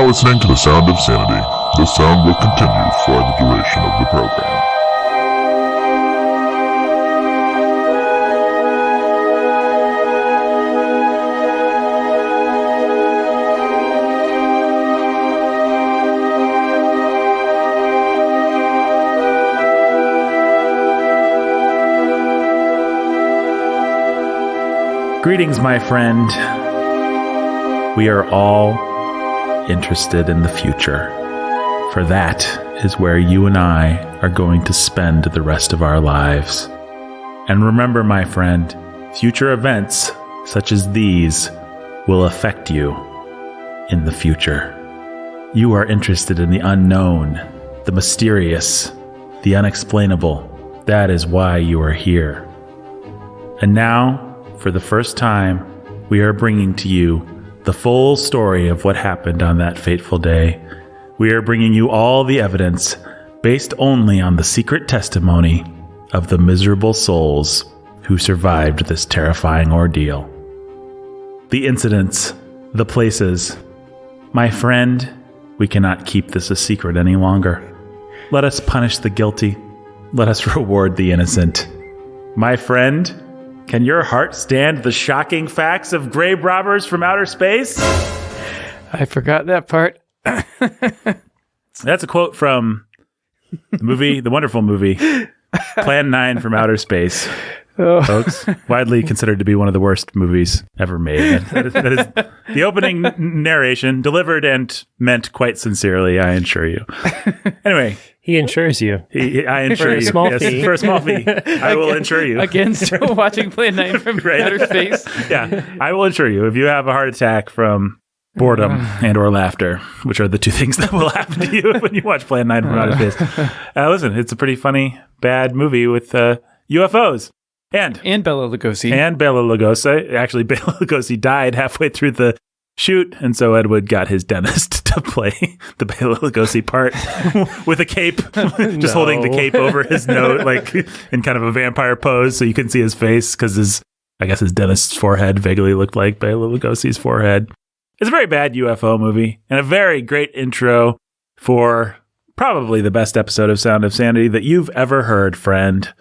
listening to The Sound of Sanity. The sound will continue for the duration of the program. Greetings, my friend. We are all interested in the future, for that is where you and I are going to spend the rest of our lives. And remember, my friend, future events such as these will affect you in the future. You are interested in the unknown, the mysterious, the unexplainable. That is why you are here. And now, for the first time, we are bringing to you the full story of what happened on that fateful day. We are bringing you all the evidence based only on the secret testimony of the miserable souls who survived this terrifying ordeal. The incidents, the places. My friend, we cannot keep this a secret any longer. Let us punish the guilty. Let us reward the innocent. My friend, can your heart stand the shocking facts of grave robbers from outer space? I forgot that part. That's a quote from the movie, the wonderful movie, Plan 9 from Outer Space. Oh. Folks, widely considered to be one of the worst movies ever made. That is the opening narration, delivered and meant quite sincerely, I assure you. Anyway. He insures you. I insure you. For a small fee. I will insure you. Against watching Plan 9 from Outer Space. Yeah, I will insure you. If you have a heart attack from boredom and or laughter, which are the two things that will happen to you when you watch Plan 9 from Outer Space. Listen, it's a pretty funny, bad movie with UFOs. And Bela Lugosi. And Bela Lugosi. Actually, Bela Lugosi died halfway through the shoot, and so Ed Wood got his dentist to play the Bela Lugosi part with a cape, just holding the cape over his nose, like in kind of a vampire pose, so you couldn't see his face, because I guess his dentist's forehead vaguely looked like Bela Lugosi's forehead. It's a very bad UFO movie, and a very great intro for probably the best episode of Sound of Sanity that you've ever heard, friend.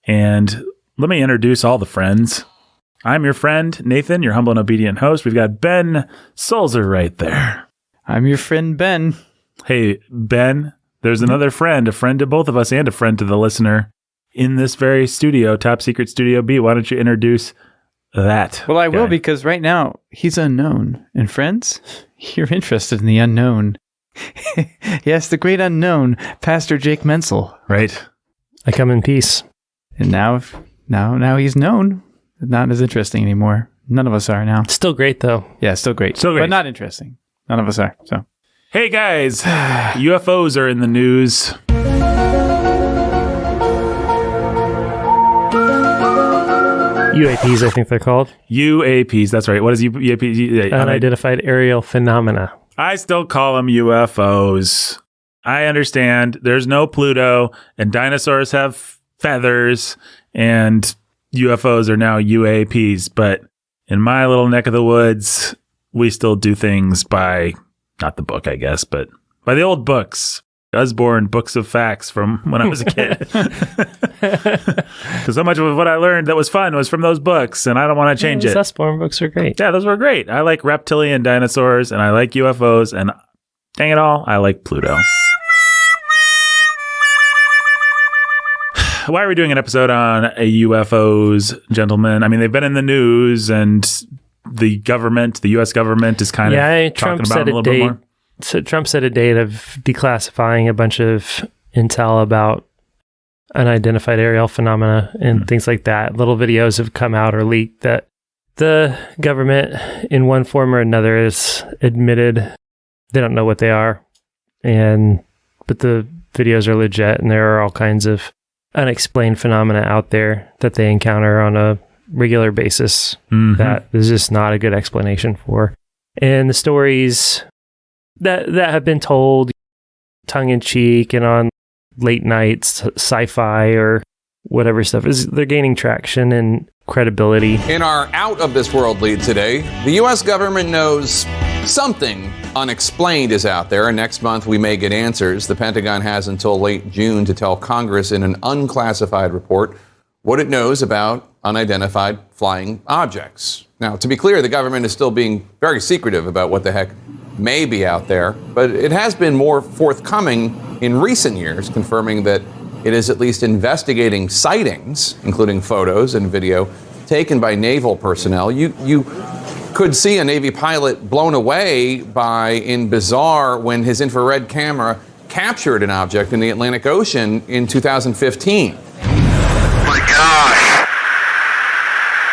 And let me introduce all the friends. I'm your friend, Nathan, your humble and obedient host. We've got Ben Sulzer right there. I'm your friend, Ben. Hey, Ben, there's another friend, a friend to both of us and a friend to the listener in this very studio, Top Secret Studio B. Why don't you introduce that? Well, I will, because right now he's unknown. And friends, you're interested in the unknown. Yes, the great unknown, Pastor Jake Menzel. Right. I come in peace. And now he's known. Not as interesting anymore. None of us are now. Still great, though. Yeah, still great. But not interesting. None of us are. So, hey, guys. UFOs are in the news. UAPs, I think they're called. UAPs, that's right. What is UAP? Unidentified aerial phenomena. I still call them UFOs. I understand there's no Pluto, and dinosaurs have feathers, and UFOs are now UAPs, but in my little neck of the woods, we still do things by, not the book, I guess, but by the old books. Usborne books of facts from when I was a kid. So much of what I learned that was fun was from those books, and I don't want to change it. Usborne books are great. Yeah, those were great. I like reptilian dinosaurs, and I like UFOs, and dang it all, I like Pluto. Why are we doing an episode on UFOs, gentlemen? I mean, they've been in the news, and the U.S. government is kind of talking about them a little bit more. So Trump set a date of declassifying a bunch of intel about unidentified aerial phenomena and things like that. Little videos have come out or leaked that the government, in one form or another, has admitted they don't know what they are, but the videos are legit, and there are all kinds of unexplained phenomena out there that they encounter on a regular basis that there's just not a good explanation for. And the stories that have been told tongue-in-cheek and on late nights, sci-fi or whatever stuff, they're gaining traction. And credibility. In our Out of This World lead today, the U.S. government knows something unexplained is out there, and next month we may get answers. The Pentagon has until late June to tell Congress in an unclassified report what it knows about unidentified flying objects. Now, to be clear, the government is still being very secretive about what the heck may be out there, but it has been more forthcoming in recent years, confirming that it is at least investigating sightings, including photos and video taken by naval personnel. You could see a Navy pilot blown away in bizarre when his infrared camera captured an object in the Atlantic Ocean in 2015. My gosh.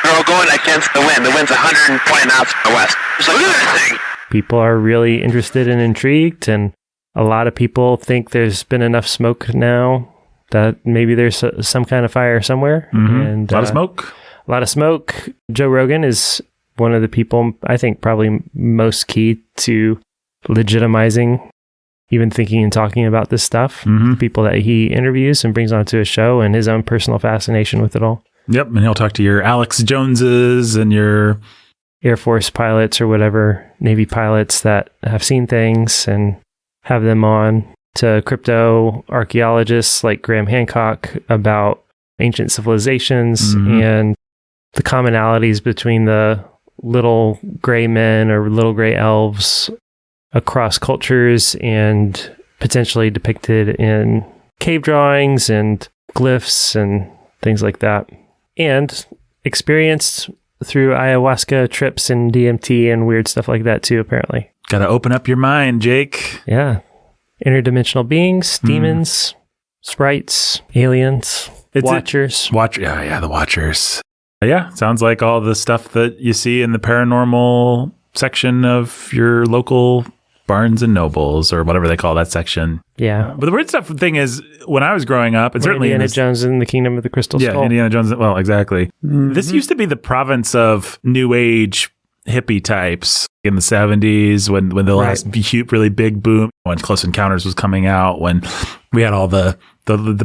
We're all going against the wind. The wind's 120 knots from the west. So look at that thing. People are really interested and intrigued, and a lot of people think there's been enough smoke now that maybe there's some kind of fire somewhere. Mm-hmm. And a lot of smoke. A lot of smoke. Joe Rogan is one of the people, I think, probably most key to legitimizing, even thinking and talking about this stuff. Mm-hmm. The people that he interviews and brings onto his show, and his own personal fascination with it all. Yep, and he'll talk to your Alex Joneses and your Air Force pilots or whatever, Navy pilots that have seen things and have them on, to crypto archaeologists like Graham Hancock about ancient civilizations and the commonalities between the little gray men or little gray elves across cultures and potentially depicted in cave drawings and glyphs and things like that. And experienced through ayahuasca trips and DMT and weird stuff like that too, apparently. Gotta open up your mind, Jake. Yeah. Interdimensional beings, demons, sprites, aliens, Watchers. Yeah, the Watchers. Yeah, sounds like all the stuff that you see in the paranormal section of your local Barnes and Nobles or whatever they call that section. Yeah. But the weird stuff thing is, when I was growing up, and certainly Indiana Jones and the Kingdom of the Crystal Skull. Yeah, Indiana Jones. Well, exactly. Mm-hmm. This used to be the province of New Age hippie types in the 70s when the last really big boom, when Close Encounters was coming out, when we had all the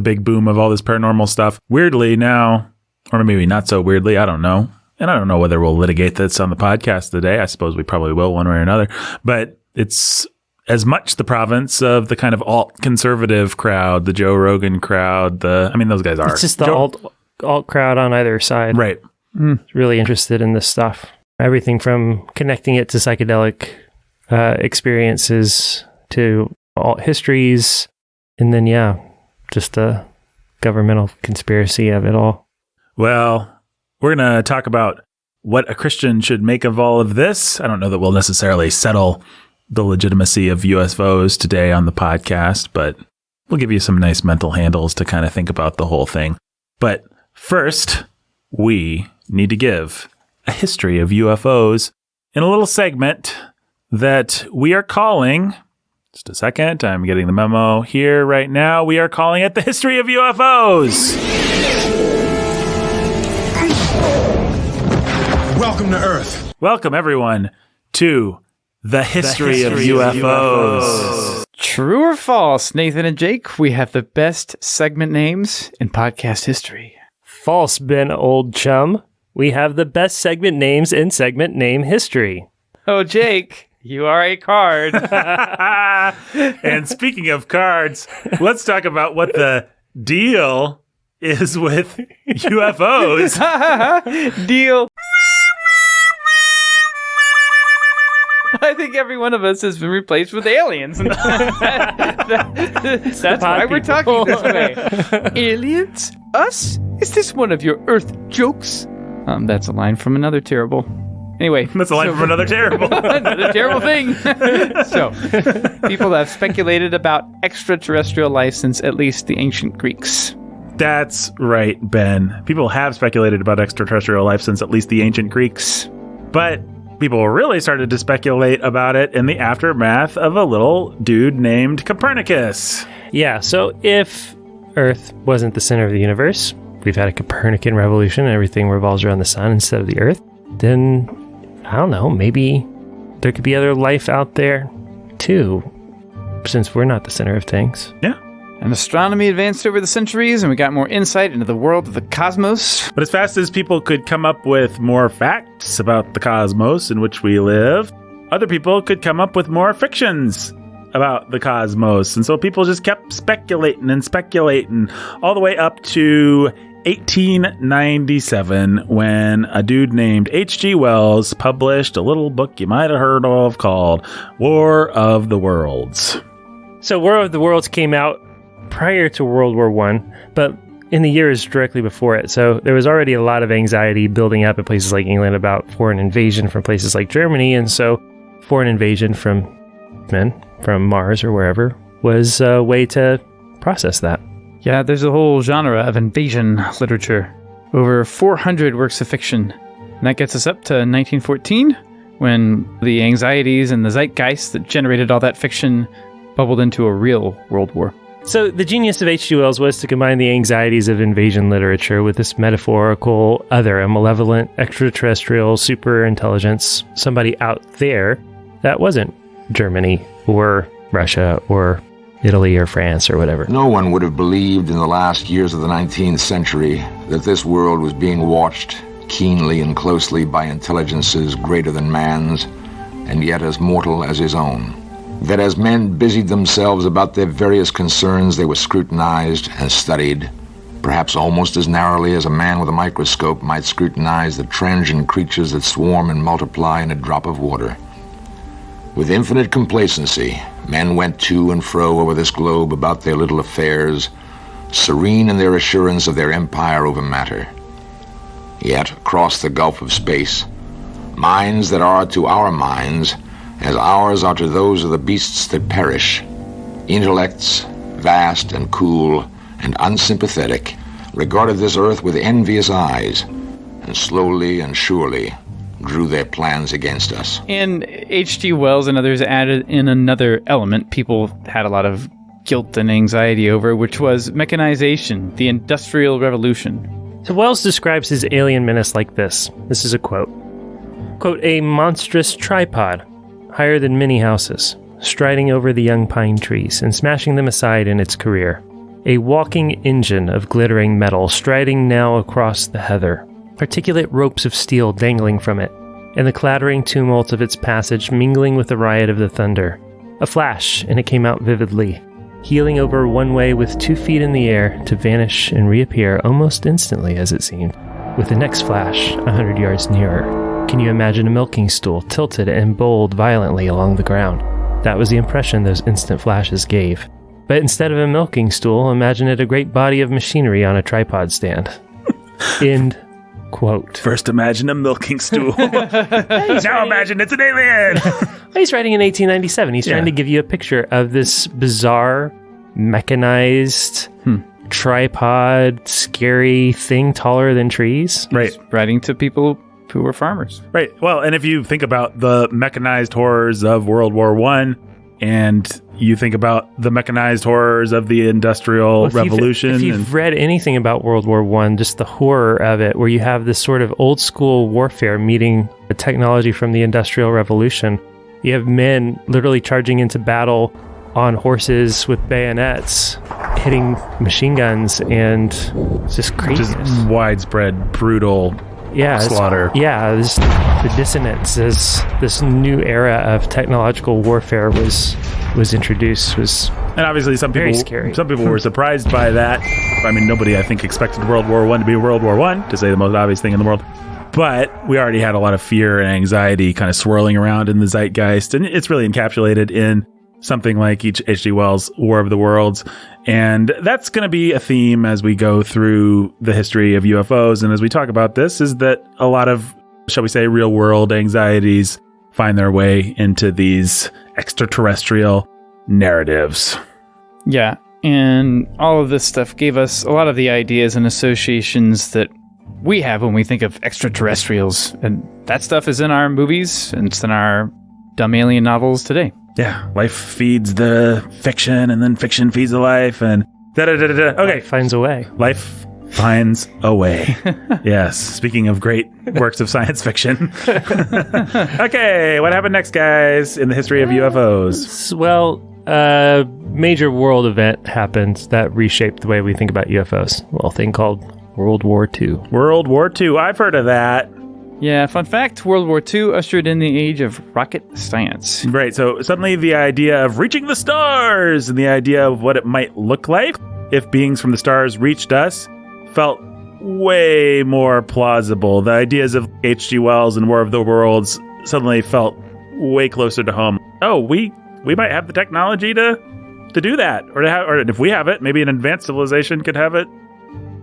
big boom of all this paranormal stuff. Weirdly now, or maybe not so weirdly, I don't know. And I don't know whether we'll litigate this on the podcast today. I suppose we probably will one way or another. But it's as much the province of the kind of alt-conservative crowd, the Joe Rogan crowd. Those guys are. It's just the alt crowd on either side. Right. Really interested in this stuff. Everything from connecting it to psychedelic experiences to alt histories. And then, just the governmental conspiracy of it all. Well, we're going to talk about what a Christian should make of all of this. I don't know that we'll necessarily settle the legitimacy of UFOs today on the podcast, but we'll give you some nice mental handles to kind of think about the whole thing. But first, we need to give a history of UFOs in a little segment that we are calling... Just a second, I'm getting the memo here right now. We are calling it the History of UFOs. Welcome to Earth. Welcome, everyone, to the History of UFOs. True or false, Nathan and Jake? We have the best segment names in podcast history. False, Ben, old chum. We have the best segment names in segment name history. Oh, Jake, you are a card. And speaking of cards, let's talk about what the deal is with UFOs. Deal. I think every one of us has been replaced with aliens. That's why we're talking this way. Aliens? Us? Is this one of your Earth jokes? That's a line from another terrible. Anyway. That's a line from another terrible. Another terrible thing. So, people have speculated about extraterrestrial life since at least the ancient Greeks. That's right, Ben. People have speculated about extraterrestrial life since at least the ancient Greeks. But people really started to speculate about it in the aftermath of a little dude named Copernicus. Yeah, so if Earth wasn't the center of the universe, we've had a Copernican revolution and everything revolves around the sun instead of the Earth, then, I don't know, maybe there could be other life out there too, since we're not the center of things. Yeah. And astronomy advanced over the centuries, and we got more insight into the world of the cosmos. But as fast as people could come up with more facts about the cosmos in which we live, other people could come up with more fictions about the cosmos. And so people just kept speculating all the way up to 1897, when a dude named H.G. Wells published a little book you might have heard of called War of the Worlds. So War of the Worlds came out prior to World War I, but in the years directly before it. So there was already a lot of anxiety building up in places like England about foreign invasion from places like Germany. And so foreign invasion from men from Mars or wherever was a way to process that. Yeah, there's a whole genre of invasion literature. Over 400 works of fiction. And that gets us up to 1914, when the anxieties and the zeitgeist that generated all that fiction bubbled into a real world war. So the genius of H.G. Wells was to combine the anxieties of invasion literature with this metaphorical other, a malevolent extraterrestrial super intelligence, somebody out there that wasn't Germany or Russia or Italy or France or whatever. No one would have believed in the last years of the 19th century that this world was being watched keenly and closely by intelligences greater than man's, and yet as mortal as his own. That as men busied themselves about their various concerns, they were scrutinized and studied, perhaps almost as narrowly as a man with a microscope might scrutinize the transient creatures that swarm and multiply in a drop of water. With infinite complacency, men went to and fro over this globe about their little affairs, serene in their assurance of their empire over matter. Yet, across the gulf of space, minds that are to our minds as ours are to those of the beasts that perish, intellects, vast and cool and unsympathetic, regarded this earth with envious eyes, and slowly and surely drew their plans against us. And H.G. Wells and others added in another element people had a lot of guilt and anxiety over, which was mechanization, the Industrial Revolution. So Wells describes his alien menace like this. This is a quote. Quote, "A monstrous tripod, higher than many houses, striding over the young pine trees and smashing them aside in its career. A walking engine of glittering metal striding now across the heather, articulate ropes of steel dangling from it, and the clattering tumult of its passage mingling with the riot of the thunder. A flash, and it came out vividly, heeling over one way with 2 feet in the air to vanish and reappear almost instantly, as it seemed, with the next flash 100 yards nearer. Can you imagine a milking stool tilted and bowled violently along the ground? That was the impression those instant flashes gave. But instead of a milking stool, imagine it a great body of machinery on a tripod stand." End quote. First imagine a milking stool. Now imagine it's an alien. He's writing in 1897. He's trying to give you a picture of this bizarre, mechanized, tripod, scary thing taller than trees. Right. Writing to people who were farmers. Right. Well, and if you think about the mechanized horrors of World War I, and you think about the mechanized horrors of the Industrial Revolution. If you've read anything about World War I, just the horror of it, where you have this sort of old school warfare meeting the technology from the Industrial Revolution. You have men literally charging into battle on horses with bayonets, hitting machine guns, and it's just crazy. Just widespread, brutal slaughter. The dissonance as this new era of technological warfare was introduced and obviously some people were surprised by that. I mean, nobody, I think, expected World War I to be World War I, to say the most obvious thing in the world. But we already had a lot of fear and anxiety kind of swirling around in the zeitgeist, and it's really encapsulated in something like H.G. Wells' War of the Worlds. And that's going to be a theme as we go through the history of UFOs. And as we talk about this, is that a lot of, shall we say, real world anxieties find their way into these extraterrestrial narratives. Yeah. And all of this stuff gave us a lot of the ideas and associations that we have when we think of extraterrestrials. And that stuff is in our movies, and it's in our dumb alien novels today. Yeah, life feeds the fiction, and then fiction feeds the life, and da-da-da-da-da. Okay. Life finds a way. Life finds a way. Yes, speaking of great works of science fiction. Okay, what happened next, guys, in the history of UFOs? Well, a major world event happened that reshaped the way we think about UFOs. A little thing called World War II. World War II. I've heard of that. Yeah, fun fact, World War II ushered in the age of rocket science. Right, so suddenly the idea of reaching the stars and the idea of what it might look like if beings from the stars reached us felt way more plausible. The ideas of H.G. Wells and War of the Worlds suddenly felt way closer to home. Oh, we might have the technology to do that, or if we have it, maybe an advanced civilization could have it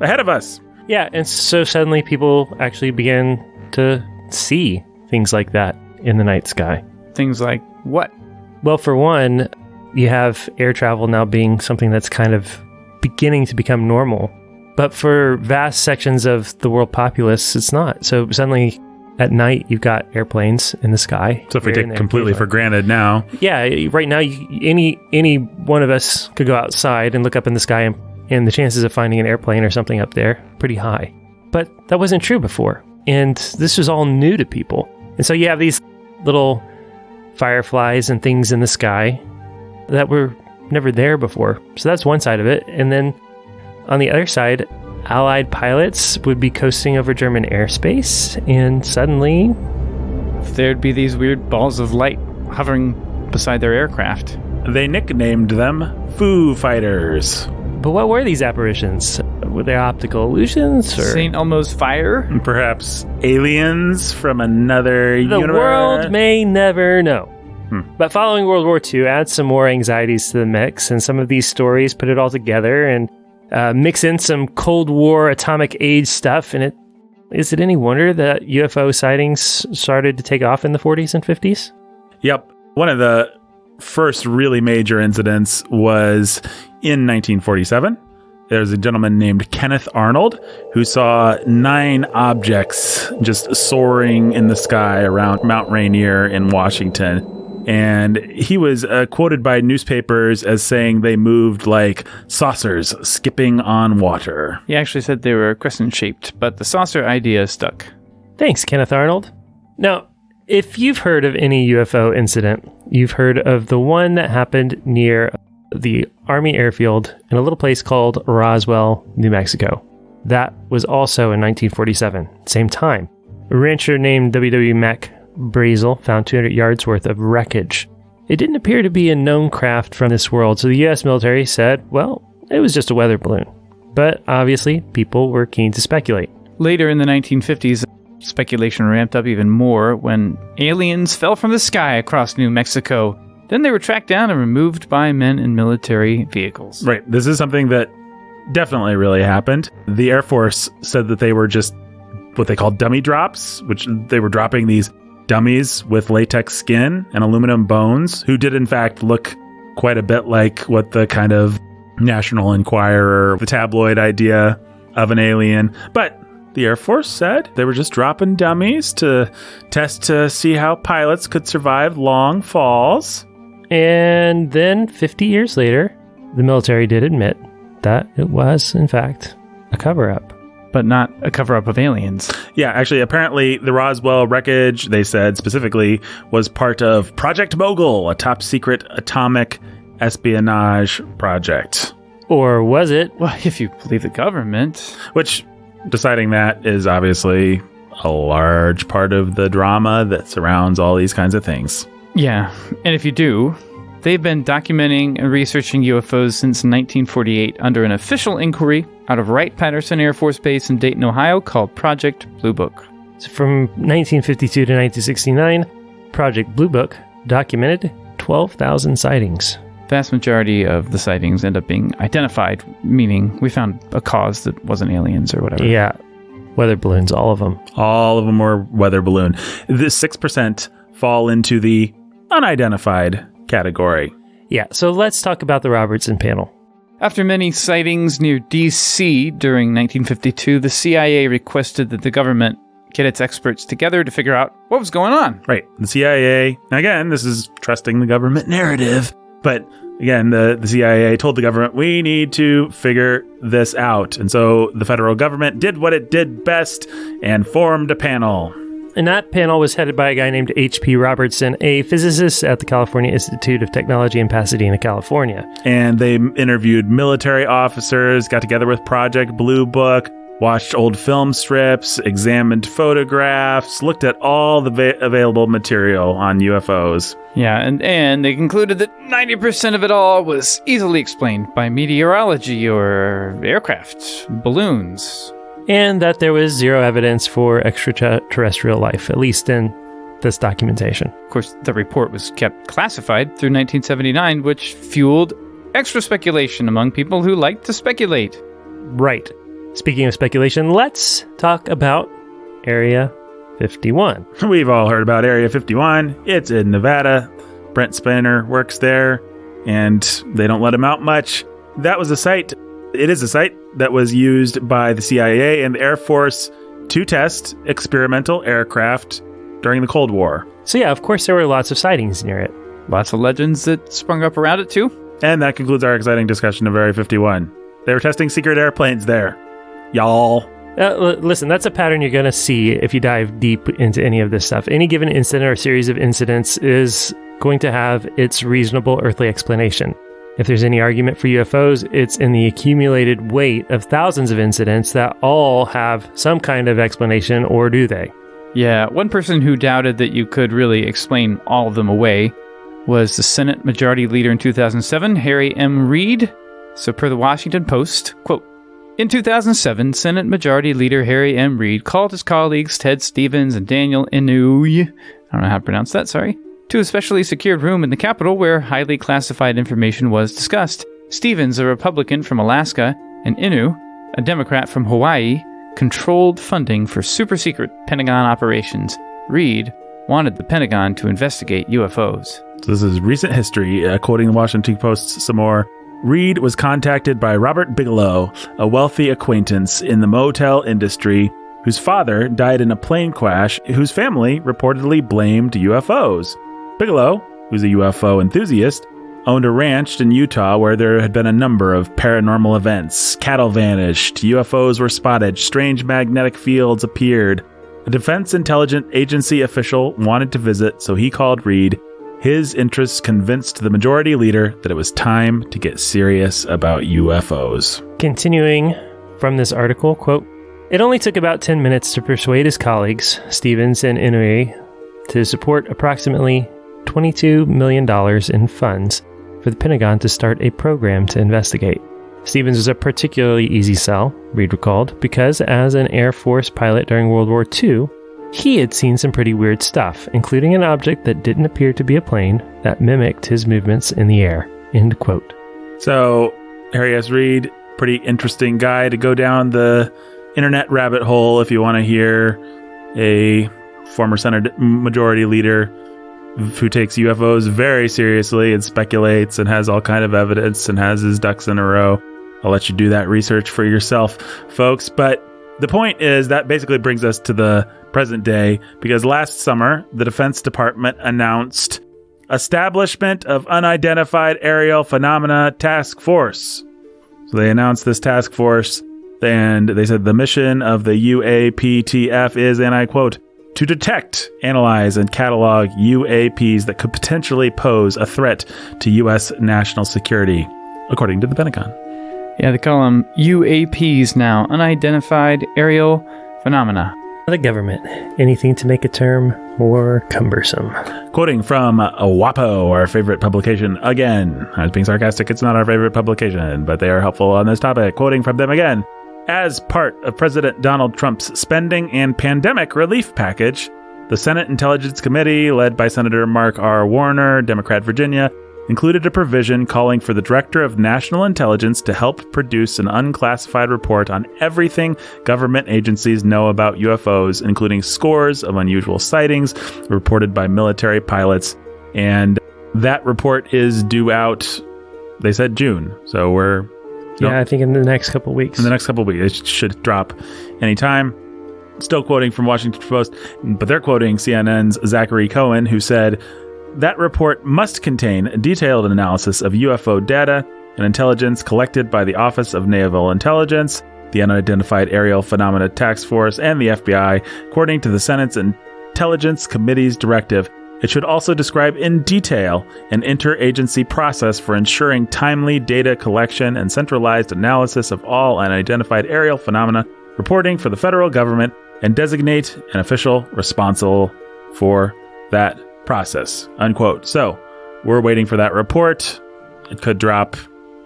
ahead of us. Yeah, and so suddenly people actually began to see things like that in the night sky. Things like what? Well, for one, you have air travel now being something that's kind of beginning to become normal. But for vast sections of the world populace, it's not. So suddenly at night, you've got airplanes in the sky. So if we take completely for granted now. Yeah, right now, any one of us could go outside and look up in the sky, and the chances of finding an airplane or something up there, pretty high. But that wasn't true before. And this was all new to people. And so you have these little fireflies and things in the sky that were never there before. So that's one side of it. And then on the other side, Allied pilots would be coasting over German airspace, and suddenly there'd be these weird balls of light hovering beside their aircraft. They nicknamed them Foo Fighters. But what were these apparitions? Were they optical illusions? Or St. Elmo's fire? Perhaps aliens from another universe? The world may never know. But following World War II adds some more anxieties to the mix, and some of these stories put it all together and mix in some Cold War atomic age stuff. And is it any wonder that UFO sightings started to take off in the 40s and 50s? Yep. One of the first really major incidents was in 1947. There's a gentleman named Kenneth Arnold who saw 9 objects just soaring in the sky around Mount Rainier in Washington. And he was quoted by newspapers as saying they moved like saucers skipping on water. He actually said they were crescent-shaped, but the saucer idea stuck. Thanks, Kenneth Arnold. Now, if you've heard of any UFO incident, you've heard of the one that happened near the Army airfield in a little place called Roswell, New Mexico. That was also in 1947, same time. A rancher named W.W. Mac Brazel found 200 yards worth of wreckage. It didn't appear to be a known craft from this world, so the U.S. military said, well, it was just a weather balloon. But obviously, people were keen to speculate. Later in the 1950s, speculation ramped up even more when aliens fell from the sky across New Mexico. Then they were tracked down and removed by men in military vehicles. Right. This is something that definitely really happened. The Air Force said that they were just what they call dummy drops, which they were dropping these dummies with latex skin and aluminum bones who did in fact look quite a bit like what the kind of National Enquirer, the tabloid idea of an alien. But the Air Force said they were just dropping dummies to test to see how pilots could survive long falls. And then 50 years later, the military did admit that it was, in fact, a cover-up. But not a cover-up of aliens. Yeah, actually, apparently the Roswell wreckage, they said specifically, was part of Project Mogul, a top-secret atomic espionage project. Or was it? Well, if you believe the government. Which, deciding that is obviously a large part of the drama that surrounds all these kinds of things. Yeah, and if you do, they've been documenting and researching UFOs since 1948 under an official inquiry out of Wright-Patterson Air Force Base in Dayton, Ohio, called Project Blue Book. So from 1952 to 1969, Project Blue Book documented 12,000 sightings. Vast majority of the sightings end up being identified, meaning we found a cause that wasn't aliens or whatever. Yeah, weather balloons, all of them. All of them were weather balloon. The 6% fall into the unidentified category. Yeah, so let's talk about the Robertson panel. After many sightings near D.C. during 1952, the CIA requested that the government get its experts together to figure out what was going on. Right. The CIA, again, this is trusting the government narrative, but again, the CIA told the government, we need to figure this out. And so the federal government did what it did best and formed a panel. And that panel was headed by a guy named H.P. Robertson, a physicist at the California Institute of Technology in Pasadena, California. And they interviewed military officers, got together with Project Blue Book, watched old film strips, examined photographs, looked at all the available material on UFOs. Yeah, and they concluded that 90% of it all was easily explained by meteorology or aircraft, balloons. And that there was zero evidence for extraterrestrial life, at least in this documentation. Of course, the report was kept classified through 1979, which fueled extra speculation among people who like to speculate. Right. Speaking of speculation, let's talk about Area 51. We've all heard about Area 51. It's in Nevada. Brent Spiner works there, and they don't let him out much. That was a site. It is a site that was used by the CIA and the Air Force to test experimental aircraft during the Cold War. So yeah, of course there were lots of sightings near it. Lots of legends that sprung up around it too. And that concludes our exciting discussion of Area 51. They were testing secret airplanes there. Y'all. Listen, that's a pattern you're going to see if you dive deep into any of this stuff. Any given incident or series of incidents is going to have its reasonable earthly explanation. If there's any argument for UFOs, it's in the accumulated weight of thousands of incidents that all have some kind of explanation, or do they? Yeah, one person who doubted that you could really explain all of them away was the Senate Majority Leader in 2007, Harry M. Reid. So per the Washington Post, quote, in 2007, Senate Majority Leader Harry M. Reid called his colleagues Ted Stevens and Daniel Inouye, I don't know how to pronounce that, sorry, to a specially secured room in the Capitol where highly classified information was discussed. Stevens, a Republican from Alaska, and Inouye, a Democrat from Hawaii, controlled funding for super-secret Pentagon operations. Reid wanted the Pentagon to investigate UFOs. So this is recent history. Quoting the Washington Post some more, Reid was contacted by Robert Bigelow, a wealthy acquaintance in the motel industry, whose father died in a plane crash, whose family reportedly blamed UFOs. Bigelow, who's a UFO enthusiast, owned a ranch in Utah where there had been a number of paranormal events. Cattle vanished, UFOs were spotted, strange magnetic fields appeared. A Defense Intelligence Agency official wanted to visit, so he called Reid. His interests convinced the majority leader that it was time to get serious about UFOs. Continuing from this article, quote, it only took about 10 minutes to persuade his colleagues, Stevens and Inouye, to support approximately $22 million in funds for the Pentagon to start a program to investigate. Stevens was a particularly easy sell, Reid recalled, because as an Air Force pilot during World War II, he had seen some pretty weird stuff, including an object that didn't appear to be a plane that mimicked his movements in the air. End quote. So, Harry S. Reid, pretty interesting guy to go down the internet rabbit hole if you want to hear a former Senate Majority Leader who takes UFOs very seriously and speculates and has all kind of evidence and has his ducks in a row. I'll let you do that research for yourself, folks. But the point is that basically brings us to the present day, because last summer, the Defense Department announced Establishment of Unidentified Aerial Phenomena Task Force. So they announced this task force, and they said the mission of the UAPTF is, and I quote, to detect, analyze, and catalog UAPs that could potentially pose a threat to U.S. national security, according to the Pentagon. Yeah, they call them UAPs now, Unidentified Aerial Phenomena. The government. Anything to make a term more cumbersome. Quoting from WAPO, our favorite publication, again. I was being sarcastic, it's not our favorite publication, but they are helpful on this topic. Quoting from them again. As part of President Donald Trump's spending and pandemic relief package, the Senate Intelligence Committee, led by Senator Mark R. Warner, Democrat Virginia, included a provision calling for the Director of National Intelligence to help produce an unclassified report on everything government agencies know about UFOs, including scores of unusual sightings reported by military pilots. And that report is due out, they said June. So we're... I think in the next couple of weeks. In the next couple of weeks. It should drop anytime. Still quoting from Washington Post, but they're quoting CNN's Zachary Cohen, who said, that report must contain a detailed analysis of UFO data and intelligence collected by the Office of Naval Intelligence, the Unidentified Aerial Phenomena Task Force, and the FBI, according to the Senate's Intelligence Committee's directive, it should also describe in detail an interagency process for ensuring timely data collection and centralized analysis of all unidentified aerial phenomena reporting for the federal government and designate an official responsible for that process, unquote. So we're waiting for that report. It could drop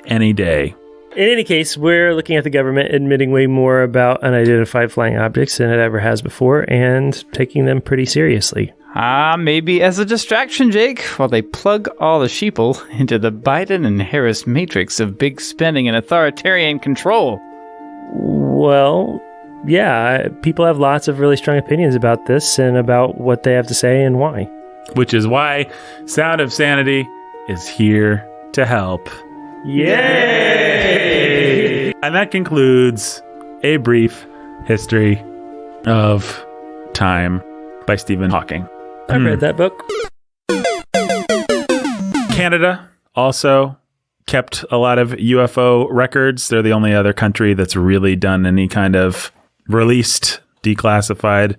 any day. In any case, we're looking at the government admitting way more about unidentified flying objects than it ever has before and taking them pretty seriously. Maybe as a distraction, Jake, while they plug all the sheeple into the Biden and Harris matrix of big spending and authoritarian control. Well, yeah, people have lots of really strong opinions about this and about what they have to say and why. Which is why Sound of Sanity is here to help. Yay! And that concludes A Brief History of Time by Stephen Hawking. I read that book. Canada also kept a lot of UFO records. They're the only other country that's really done any kind of released, declassified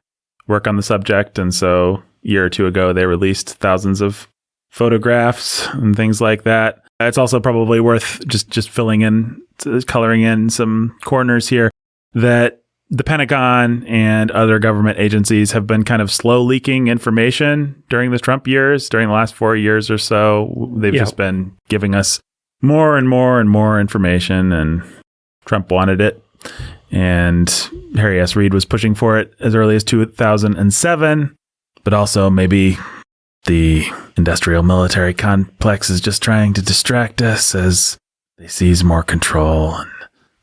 work on the subject. And so a year or two ago, they released thousands of photographs and things like that. It's also probably worth just filling in, coloring in some corners here, that the Pentagon and other government agencies have been kind of slow leaking information during the Trump years. During the last 4 years or so, they've just been giving us more and more and more information, and Trump wanted it. And Harry S. Reid was pushing for it as early as 2007, but also maybe the industrial military complex is just trying to distract us as they seize more control and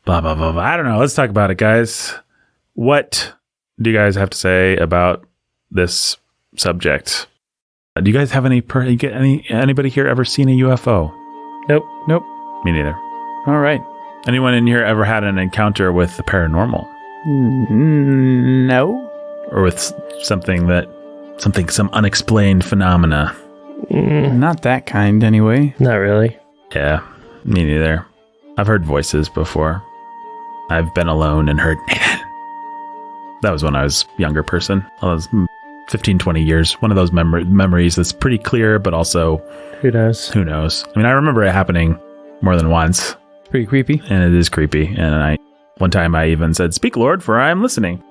blah, blah, blah, blah. I don't know. Let's talk about it, guys. What do you guys have to say about this subject? Do you guys have anybody here ever seen a UFO? Nope. Me neither. All right. Anyone in here ever had an encounter with the paranormal? No. Or with some unexplained phenomena? Not that kind, anyway. Not really. Yeah, me neither. I've heard voices before. I've been alone and heard Nathan. That was when I was a younger person. I was 15, 20 years. One of those memories that's pretty clear, but also... Who knows? I mean, I remember it happening more than once. Pretty creepy. And it is creepy. And one time I even said, "Speak, Lord, for I am listening."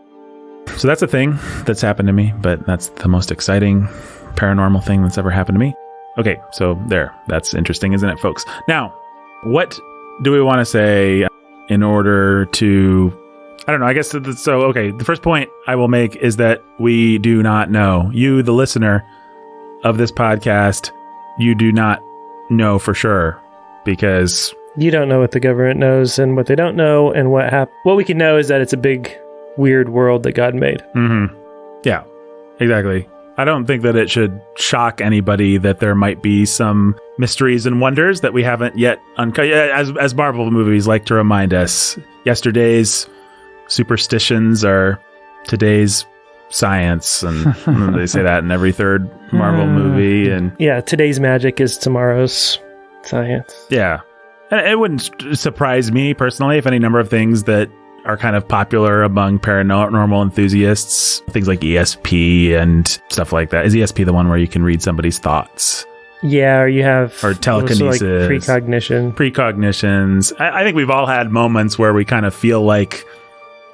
So that's a thing that's happened to me, but that's the most exciting paranormal thing that's ever happened to me. Okay, so there. That's interesting, isn't it, folks? Now, what do we want to say in order to... I don't know, I guess, so, okay, the first point I will make is that we do not know. You, the listener of this podcast, you do not know for sure, because... You don't know what the government knows and what they don't know, and what we can know is that it's a big, weird world that God made. Mm-hmm. Yeah, exactly. I don't think that it should shock anybody that there might be some mysteries and wonders that we haven't yet uncovered. As Marvel movies like to remind us, yesterday's superstitions are today's science, and they say that in every third Marvel movie. And yeah, today's magic is tomorrow's science. Yeah. And it wouldn't surprise me personally if any number of things that are kind of popular among paranormal enthusiasts, things like ESP and stuff like that. Is ESP the one where you can read somebody's thoughts? Yeah, or you have... Or telekinesis. Like precognition. Precognitions. I think we've all had moments where we kind of feel like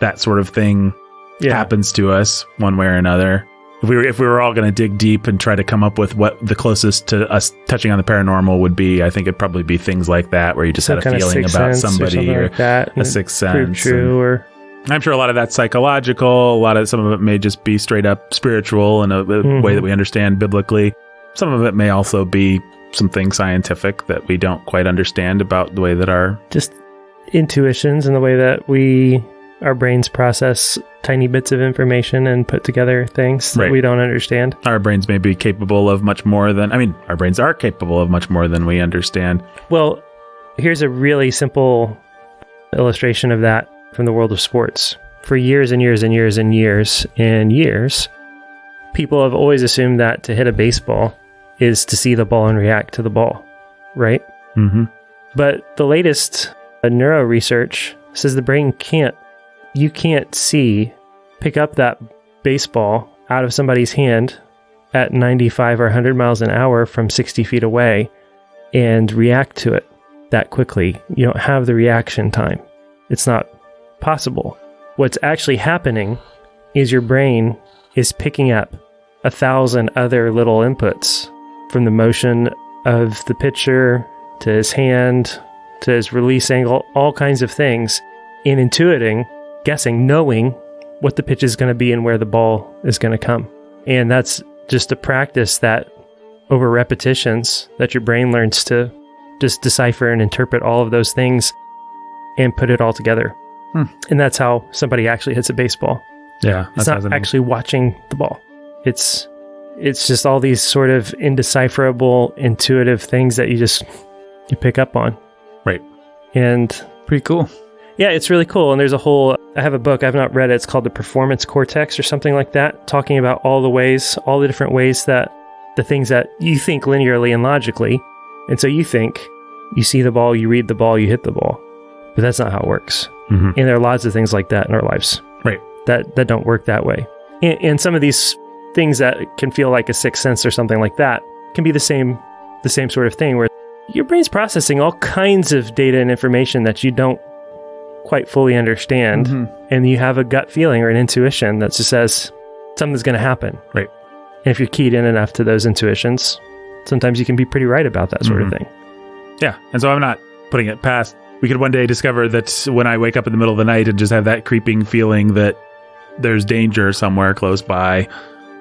that sort of thing happens to us one way or another. If we were all going to dig deep and try to come up with what the closest to us touching on the paranormal would be, I think it'd probably be things like that, where you just had a feeling about somebody or like that, a sixth sense. True, or I'm sure a lot of that's psychological. Some of it may just be straight up spiritual in a way that we understand biblically. Some of it may also be something scientific that we don't quite understand about the way that our... Just intuitions and the way that our brains process tiny bits of information and put together things that we don't understand. Our brains may be capable of much more than... our brains are capable of much more than we understand. Well, here's a really simple illustration of that from the world of sports. For years and years and years and years and years, people have always assumed that to hit a baseball is to see the ball and react to the ball, right? Mm-hmm. But the latest neuro research says the brain can't pick up that baseball out of somebody's hand at 95 or 100 miles an hour from 60 feet away and react to it that quickly. You don't have the reaction time. It's not possible. What's actually happening is your brain is picking up 1,000 other little inputs, from the motion of the pitcher to his hand to his release angle, all kinds of things, and intuiting, guessing, knowing what the pitch is going to be and where the ball is going to come. And that's just a practice that over repetitions that your brain learns to just decipher and interpret all of those things and put it all together. And that's how somebody actually hits a baseball. Yeah. It's not actually watching the ball. It's just all these sort of indecipherable, intuitive things that you pick up on. Right. And Pretty cool. yeah, it's really cool. And there's I have a book, I've not read it. It's called The Performance Cortex or something like that, talking about all the different ways that the things that you think linearly and logically. And so you think, you see the ball, you read the ball, you hit the ball. But that's not how it works. Mm-hmm. And there are lots of things like that in our lives. Right. That don't work that way. And some of these things that can feel like a sixth sense or something like that can be the same sort of thing, where your brain's processing all kinds of data and information that you don't quite fully understand. Mm-hmm. And you have a gut feeling or an intuition that just says something's going to happen. Right. And if you're keyed in enough to those intuitions, sometimes you can be pretty right about that sort of thing. Yeah. And so I'm not putting it past. We could one day discover that when I wake up in the middle of the night and just have that creeping feeling that there's danger somewhere close by,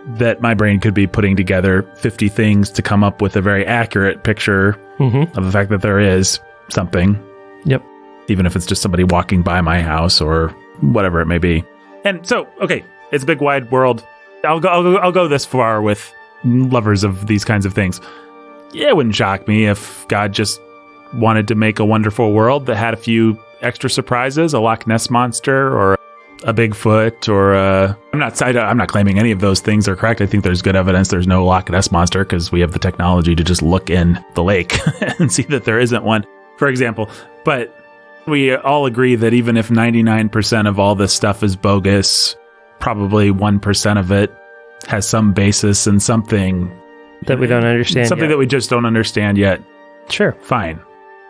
that my brain could be putting together 50 things to come up with a very accurate picture of the fact that there is something. Yep. Even if it's just somebody walking by my house or whatever it may be. And so, okay, it's a big wide world. I'll go this far with lovers of these kinds of things. Yeah, it wouldn't shock me if God just wanted to make a wonderful world that had a few extra surprises, a Loch Ness monster or a Bigfoot or I'm not claiming any of those things are correct. I think there's good evidence there's no Loch Ness monster because we have the technology to just look in the lake and see that there isn't one, for example. But we all agree that even if 99% of all this stuff is bogus, probably 1% of it has some basis in something that we don't understand something yet. That we just don't understand yet. Sure. Fine.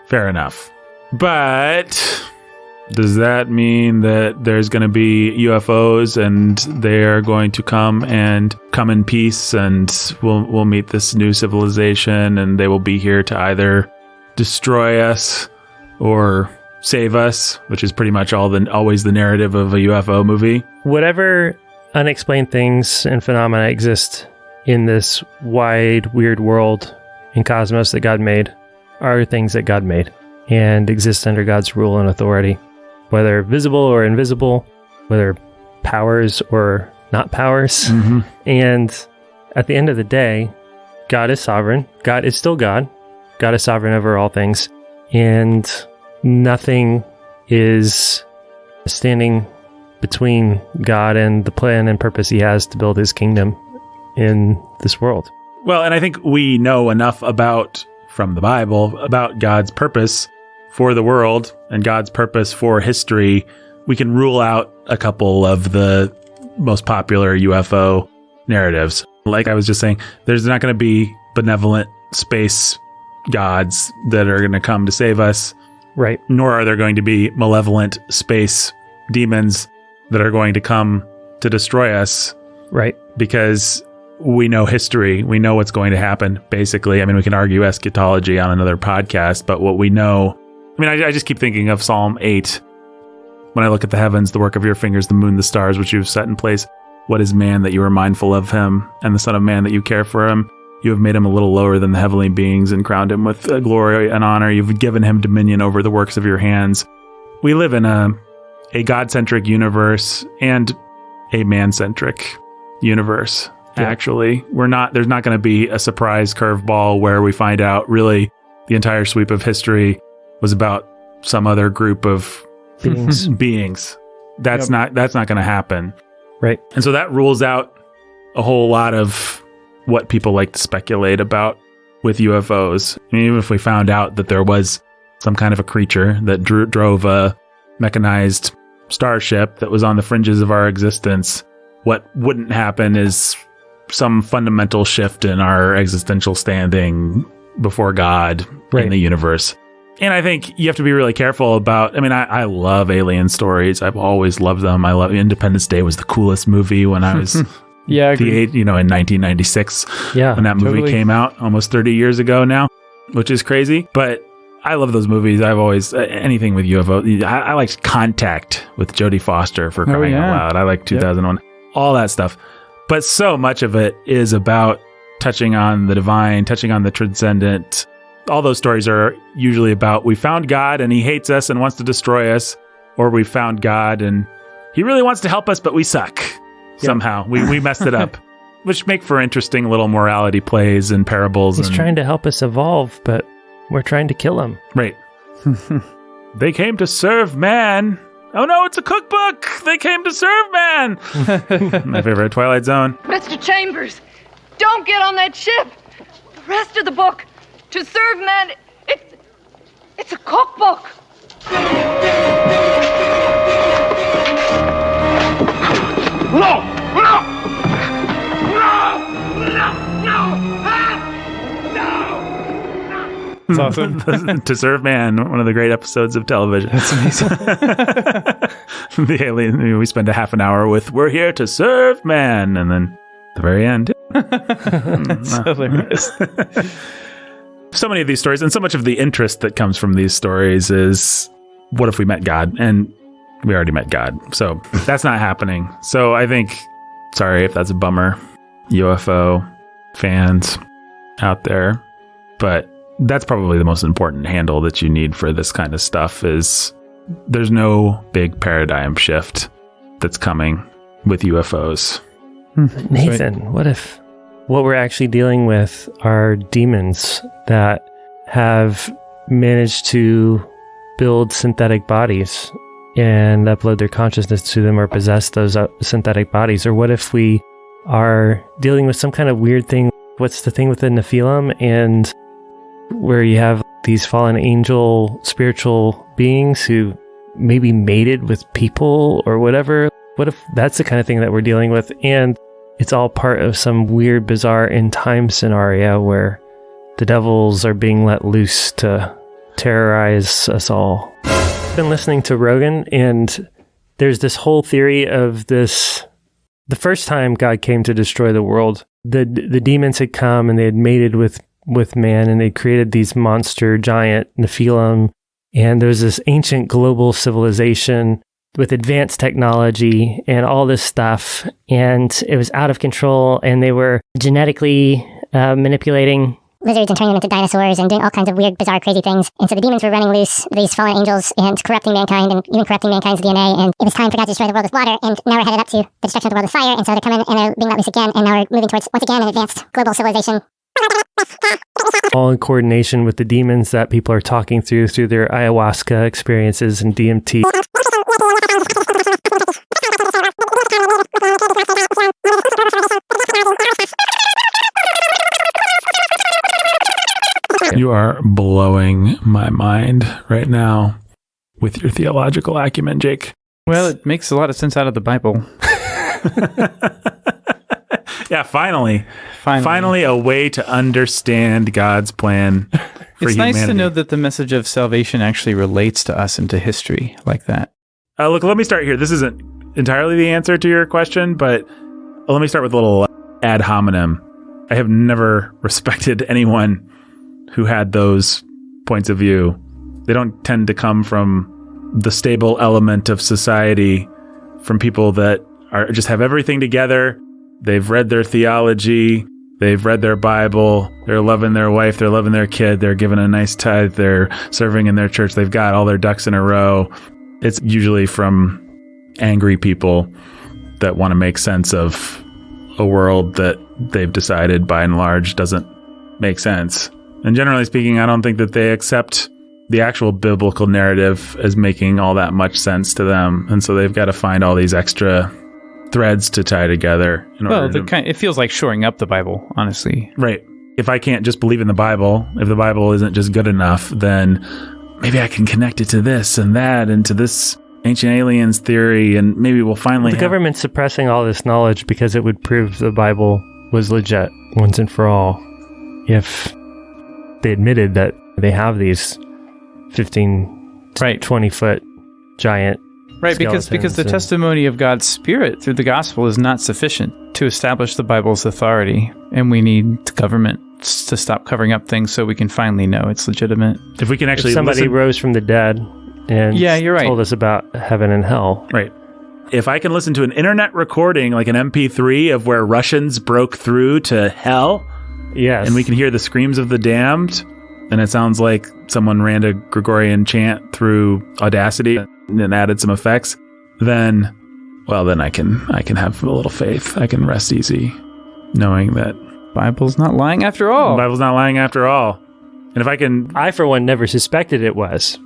Fair enough. But does that mean that there's going to be UFOs and they're going to come in peace and we'll meet this new civilization and they will be here to either destroy us or save us, which is pretty much always the narrative of a UFO movie? Whatever unexplained things and phenomena exist in this wide, weird world and cosmos that God made are things that God made and exist under God's rule and authority, whether visible or invisible, whether powers or not powers. Mm-hmm. And at the end of the day, God is sovereign. God is still God. God is sovereign over all things. And nothing is standing between God and the plan and purpose he has to build his kingdom in this world. Well, and I think we know enough from the Bible about God's purpose for the world and God's purpose for history. We can rule out a couple of the most popular UFO narratives. Like I was just saying, there's not going to be benevolent space gods that are going to come to save us. Right. Nor are there going to be malevolent space demons that are going to come to destroy us. Right. Because we know history. We know what's going to happen, basically. I mean, we can argue eschatology on another podcast, but what we know... I mean, I just keep thinking of Psalm 8. When I look at the heavens, the work of your fingers, the moon, the stars, which you've set in place. What is man that you are mindful of him, and the son of man that you care for him? You have made him a little lower than the heavenly beings and crowned him with glory and honor. You've given him dominion over the works of your hands. We live in a God-centric universe and a man-centric universe. Yeah. Actually, there's not going to be a surprise curveball where we find out really the entire sweep of history was about some other group of beings. That's not going to happen. Right. And so that rules out a whole lot of what people like to speculate about with UFOs. I mean, even if we found out that there was some kind of a creature that drove a mechanized starship that was on the fringes of our existence, what wouldn't happen is some fundamental shift in our existential standing before God in the universe. And I think you have to be really careful about, I love alien stories. I've always loved them. I love Independence Day was the coolest movie when I was in 1996 when that movie came out almost 30 years ago now, which is crazy. But I love those movies. I've always, anything with UFO. I liked Contact with Jodie Foster for crying out loud. I like 2001, all that stuff. But so much of it is about touching on the divine, touching on the transcendent. All those stories are usually about we found God and he hates us and wants to destroy us, or we found God and he really wants to help us, but we suck somehow. We messed it up, which make for interesting little morality plays and parables. He's trying to help us evolve, but we're trying to kill him. Right. They came to serve man. Oh no, it's a cookbook. They came to serve man. My favorite Twilight Zone. Mr. Chambers, don't get on that ship. The rest of the book, To Serve Man, it's a cookbook. No! No! No! No! No! It's awesome. To Serve Man, one of the great episodes of television. That's amazing. The alien, we spend a half an hour with, we're here to serve man. And then the very end. That's hilarious. So many of these stories, and so much of the interest that comes from these stories is, what if we met God? And we already met God. So that's not happening. So I think, sorry if that's a bummer, UFO fans out there, but that's probably the most important handle that you need for this kind of stuff is there's no big paradigm shift that's coming with UFOs. Nathan, what if what we're actually dealing with are demons that have managed to build synthetic bodies and upload their consciousness to them or possess those synthetic bodies? Or what if we are dealing with some kind of weird thing? What's the thing with the Nephilim, and where you have these fallen angel spiritual beings who maybe mated with people or whatever? What if that's the kind of thing that we're dealing with, and it's all part of some weird, bizarre end-time scenario where the devils are being let loose to terrorize us all? I've been listening to Rogan, and there's this whole theory of this. The first time God came to destroy the world, the demons had come and they had mated with man, and they created these monster giant Nephilim. And there's this ancient global civilization with advanced technology and all this stuff. And it was out of control, and they were genetically manipulating lizards and turning them into dinosaurs and doing all kinds of weird, bizarre, crazy things. And so the demons were running loose, these fallen angels, and corrupting mankind and even corrupting mankind's DNA. And it was time for God to destroy the world with water. And now we're headed up to the destruction of the world with fire. And so they're coming and they're being let loose again. And now we're moving towards, once again, an advanced global civilization. All in coordination with the demons that people are talking through their ayahuasca experiences and DMT. You are blowing my mind right now with your theological acumen, Jake. Well, it makes a lot of sense out of the Bible. Yeah, finally a way to understand God's plan for it's humanity. Nice to know that the message of salvation actually relates to us and to history like that. Look, let me start here. This isn't entirely the answer to your question, but let me start with a little ad hominem. I have never respected anyone who had those points of view. They don't tend to come from the stable element of society, from people that are just have everything together. They've read their theology, they've read their Bible, they're loving their wife, they're loving their kid, they're giving a nice tithe, they're serving in their church, they've got all their ducks in a row. It's usually from angry people that want to make sense of a world that they've decided by and large doesn't make sense. And generally speaking, I don't think that they accept the actual biblical narrative as making all that much sense to them. And so they've got to find all these extra threads to tie together. It feels like shoring up the Bible, honestly. Right. If I can't just believe in the Bible, if the Bible isn't just good enough, then maybe I can connect it to this and that and to this ancient aliens theory, and maybe we'll finally The government's suppressing all this knowledge because it would prove the Bible was legit once and for all if they admitted that they have these 15 to 20-foot giant Right, because the testimony of God's Spirit through the gospel is not sufficient to establish the Bible's authority, and we need the government to stop covering up things so we can finally know it's legitimate. If we can actually if somebody rose from the dead and you're right. told us about heaven and hell. Right. If I can listen to an internet recording, like an MP3 of where Russians broke through to hell, yes, and we can hear the screams of the damned, and it sounds like someone ran a Gregorian chant through Audacity and added some effects, then I can have a little faith. I can rest easy knowing that Bible's not lying after all. The Bible's not lying after all. And if I can... I, for one, never suspected it was.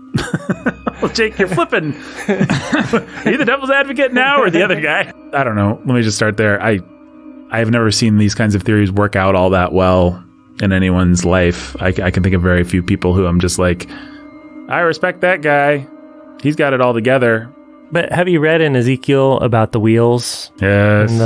Well, Jake, you're flipping. Are you the devil's advocate now or the other guy? I don't know. Let me just start there. I've never seen these kinds of theories work out all that well in anyone's life. I can think of very few people who I'm just like, I respect that guy. He's got it all together. But have you read in Ezekiel about the wheels? Yes.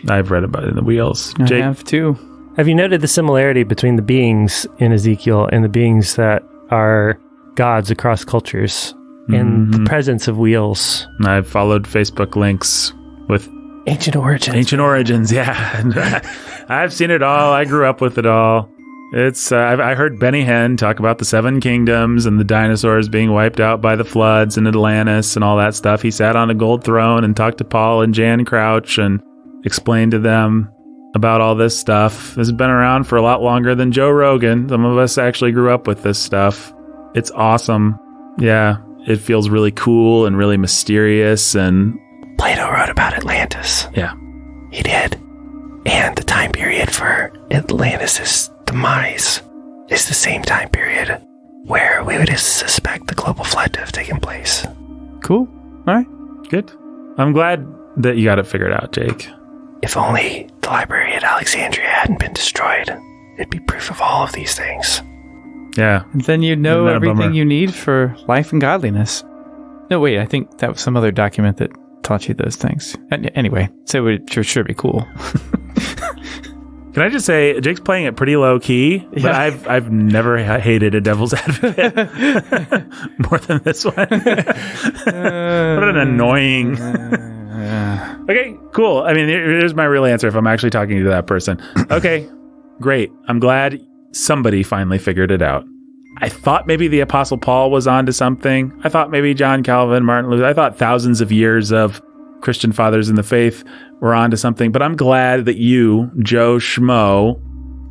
I've read about it in the wheels. Jake? I have too. Have you noted the similarity between the beings in Ezekiel and the beings that are gods across cultures and the presence of wheels? I've followed Facebook links with Ancient Origins. Ancient Origins, yeah. I've seen it all. I grew up with it all. It's I heard Benny Hinn talk about the Seven Kingdoms and the dinosaurs being wiped out by the floods and Atlantis and all that stuff. He sat on a gold throne and talked to Paul and Jan Crouch and explained to them about all this stuff. This has been around for a lot longer than Joe Rogan. Some of us actually grew up with this stuff. It's awesome. Yeah, it feels really cool and really mysterious. And Plato wrote about Atlantis. Yeah. He did. And the time period for Atlantis' demise is the same time period where we would suspect the global flood to have taken place. Cool. All right. Good. I'm glad that you got it figured out, Jake. If only the library at Alexandria hadn't been destroyed, it'd be proof of all of these things. Yeah. And then you'd know everything you need for life and godliness. No, wait, I think that was some other document that taught you those things. Anyway, so it would sure be cool. Can I just say, Jake's playing it pretty low key, but I've never hated a devil's advocate more than this one. What an annoying. Okay, cool. I mean, here's my real answer if I'm actually talking to that person. Okay, great. I'm glad somebody finally figured it out. I thought maybe the Apostle Paul was onto something. I thought maybe John Calvin, Martin Luther. I thought thousands of years of Christian fathers in the faith were onto something. But I'm glad that you, Joe Schmo,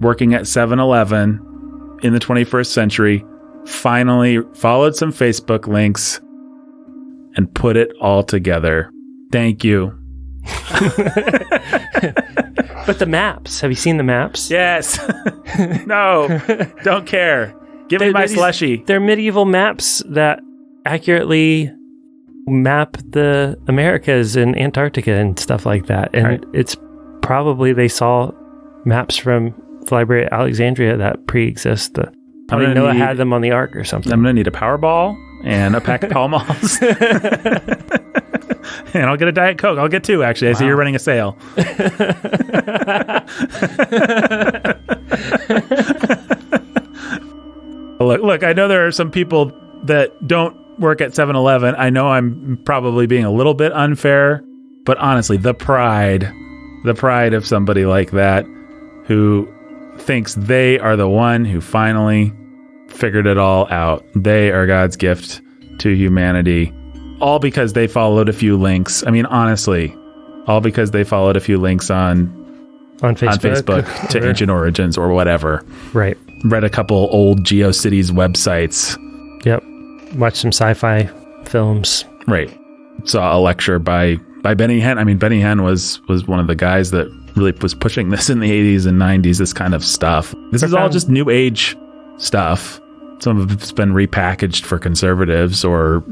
working at 7-Eleven in the 21st century, finally followed some Facebook links and put it all together. Thank you. But the maps, have you seen the maps? Yes. No, don't care. Give me my slushie. They're medieval maps that accurately map the Americas and Antarctica and stuff like that. And it's probably they saw maps from the library at Alexandria that pre-exist. Probably Noah had them on the ark or something. I'm going to need a Powerball and a pack of Pall Malls. And I'll get a Diet Coke. I'll get two, actually. I see you're running a sale. Look, I know there are some people that don't work at 7-Eleven. I know I'm probably being a little bit unfair, but honestly, the pride of somebody like that who thinks they are the one who finally figured it all out. They are God's gift to humanity. All because they followed a few links. I mean, honestly, all because they followed a few links on Facebook to Ancient Origins or whatever. Right. Read a couple old GeoCities websites. Yep. Watched some sci-fi films. Right. Saw a lecture by Benny Hinn. I mean, Benny Hinn was one of the guys that really was pushing this in the 80s and 90s, this kind of stuff. This is all just new age stuff. Some of it's been repackaged for conservatives or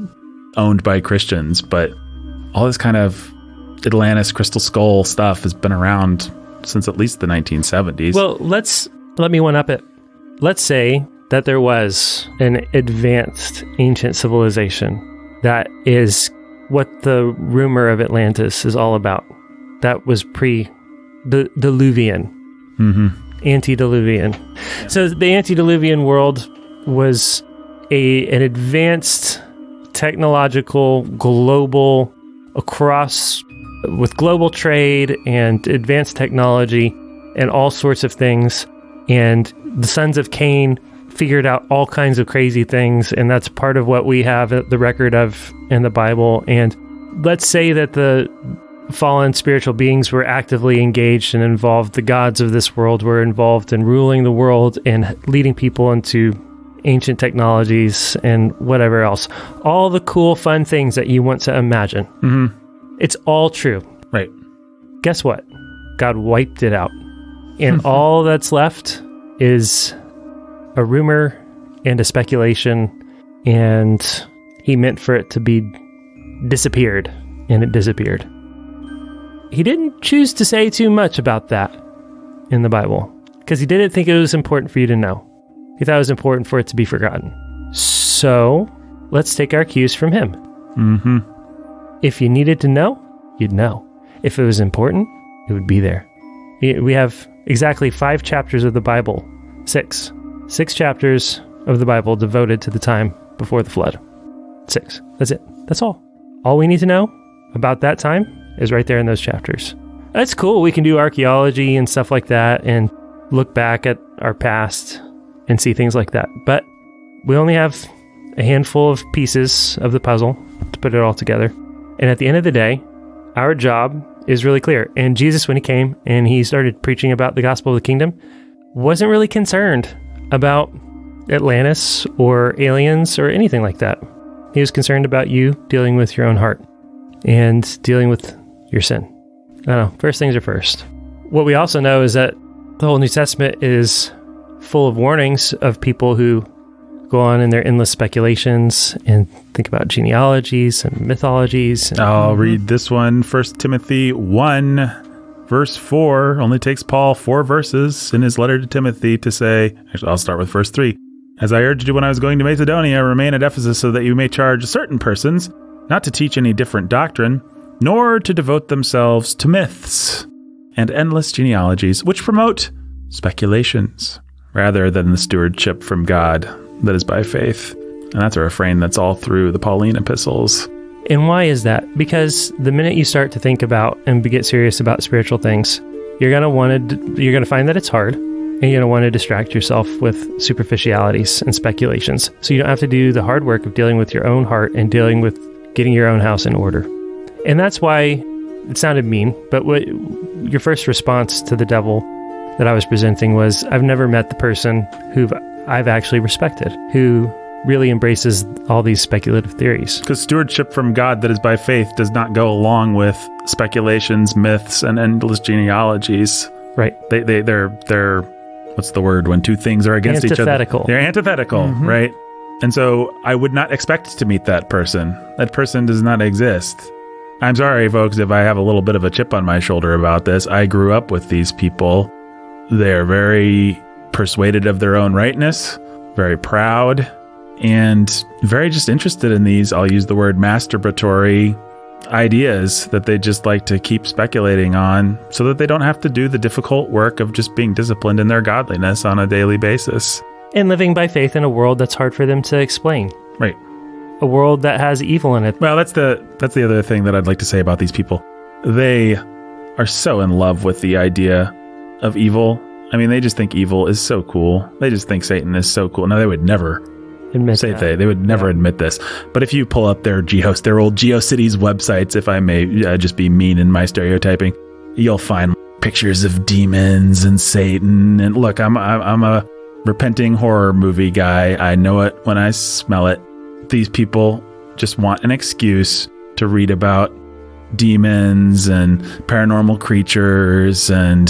owned by Christians, but all this kind of Atlantis Crystal Skull stuff has been around since at least the 1970s. Well, let me one up it. Let's say that there was an advanced ancient civilization that is what the rumor of Atlantis is all about. That was pre-Diluvian. Antediluvian. So the antediluvian world was an advanced technological global with global trade and advanced technology and all sorts of things. And the sons of Cain figured out all kinds of crazy things, and that's part of what we have the record of in the Bible. And let's say that the fallen spiritual beings were actively engaged and involved. The gods of this world were involved in ruling the world and leading people into ancient technologies and whatever else. All the cool, fun things that you want to imagine. It's all true. Right. Guess what? God wiped it out. And all that's left is a rumor and a speculation, and he meant for it to be disappeared, and it disappeared. He didn't choose to say too much about that in the Bible because he didn't think it was important for you to know. He thought it was important for it to be forgotten. So let's take our cues from him. If you needed to know, you'd know. If it was important, it would be there. We have exactly 5 chapters of the Bible. 6 chapters of the Bible devoted to the time before the flood. 6. That's it. That's all. All we need to know about that time is right there in those chapters. That's cool. We can do archaeology and stuff like that and look back at our past and see things like that. But we only have a handful of pieces of the puzzle to put it all together. And at the end of the day, our job is really clear. And Jesus, when he came and he started preaching about the gospel of the kingdom, wasn't really concerned about Atlantis or aliens or anything like that. He was concerned about you dealing with your own heart and dealing with your sin. I don't know. First things are first. What we also know is that the whole New Testament is full of warnings of people who go on in their endless speculations and think about genealogies and mythologies. I'll read this one. 1 Timothy 1, verse 4. Only takes Paul 4 verses in his letter to Timothy to say, actually, I'll start with verse 3. As I urged you when I was going to Macedonia, remain at Ephesus so that you may charge certain persons not to teach any different doctrine, nor to devote themselves to myths and endless genealogies, which promote speculations rather than the stewardship from God that is by faith. And that's a refrain that's all through the Pauline epistles. And why is that? Because the minute you start to think about and get serious about spiritual things, you're going to find that it's hard, and you're going to want to distract yourself with superficialities and speculations. So you don't have to do the hard work of dealing with your own heart and dealing with getting your own house in order. And that's why it sounded mean, but what your first response to the devil that I was presenting was, I've never met the person who I've actually respected, who really embraces all these speculative theories. Because stewardship from God that is by faith does not go along with speculations, myths, and endless genealogies. Right. They're what's the word when two things are against each other? Antithetical. They're antithetical, right? And so I would not expect to meet that person. That person does not exist. I'm sorry, folks, if I have a little bit of a chip on my shoulder about this. I grew up with these people. They're very persuaded of their own rightness, very proud, and very just interested in these, I'll use the word masturbatory ideas that they just like to keep speculating on so that they don't have to do the difficult work of just being disciplined in their godliness on a daily basis. And living by faith in a world that's hard for them to explain. Right. A world that has evil in it. Well, that's the other thing that I'd like to say about these people. They are so in love with the idea of evil. I mean, they just think evil is so cool. They just think Satan is so cool. Now, they would never admit say that. They would never admit this. But if you pull up their old GeoCities websites, if I may just be mean in my stereotyping, you'll find pictures of demons and Satan. And look, I'm a repenting horror movie guy. I know it when I smell it. These people just want an excuse to read about demons and paranormal creatures, and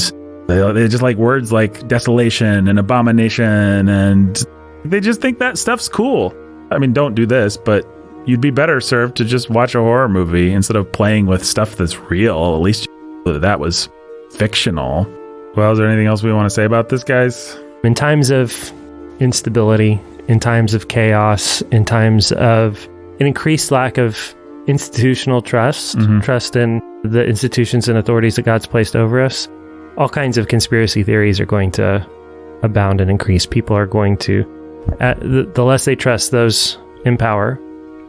they just like words like desolation and abomination, and they just think that stuff's cool. I mean, don't do this, but you'd be better served to just watch a horror movie instead of playing with stuff that's real. At least that was fictional. Well, is there anything else we want to say about this, guys? In times of instability, in times of chaos, in times of an increased lack of institutional trust, trust in the institutions and authorities that God's placed over us, all kinds of conspiracy theories are going to abound and increase. People are going to, the less they trust those in power,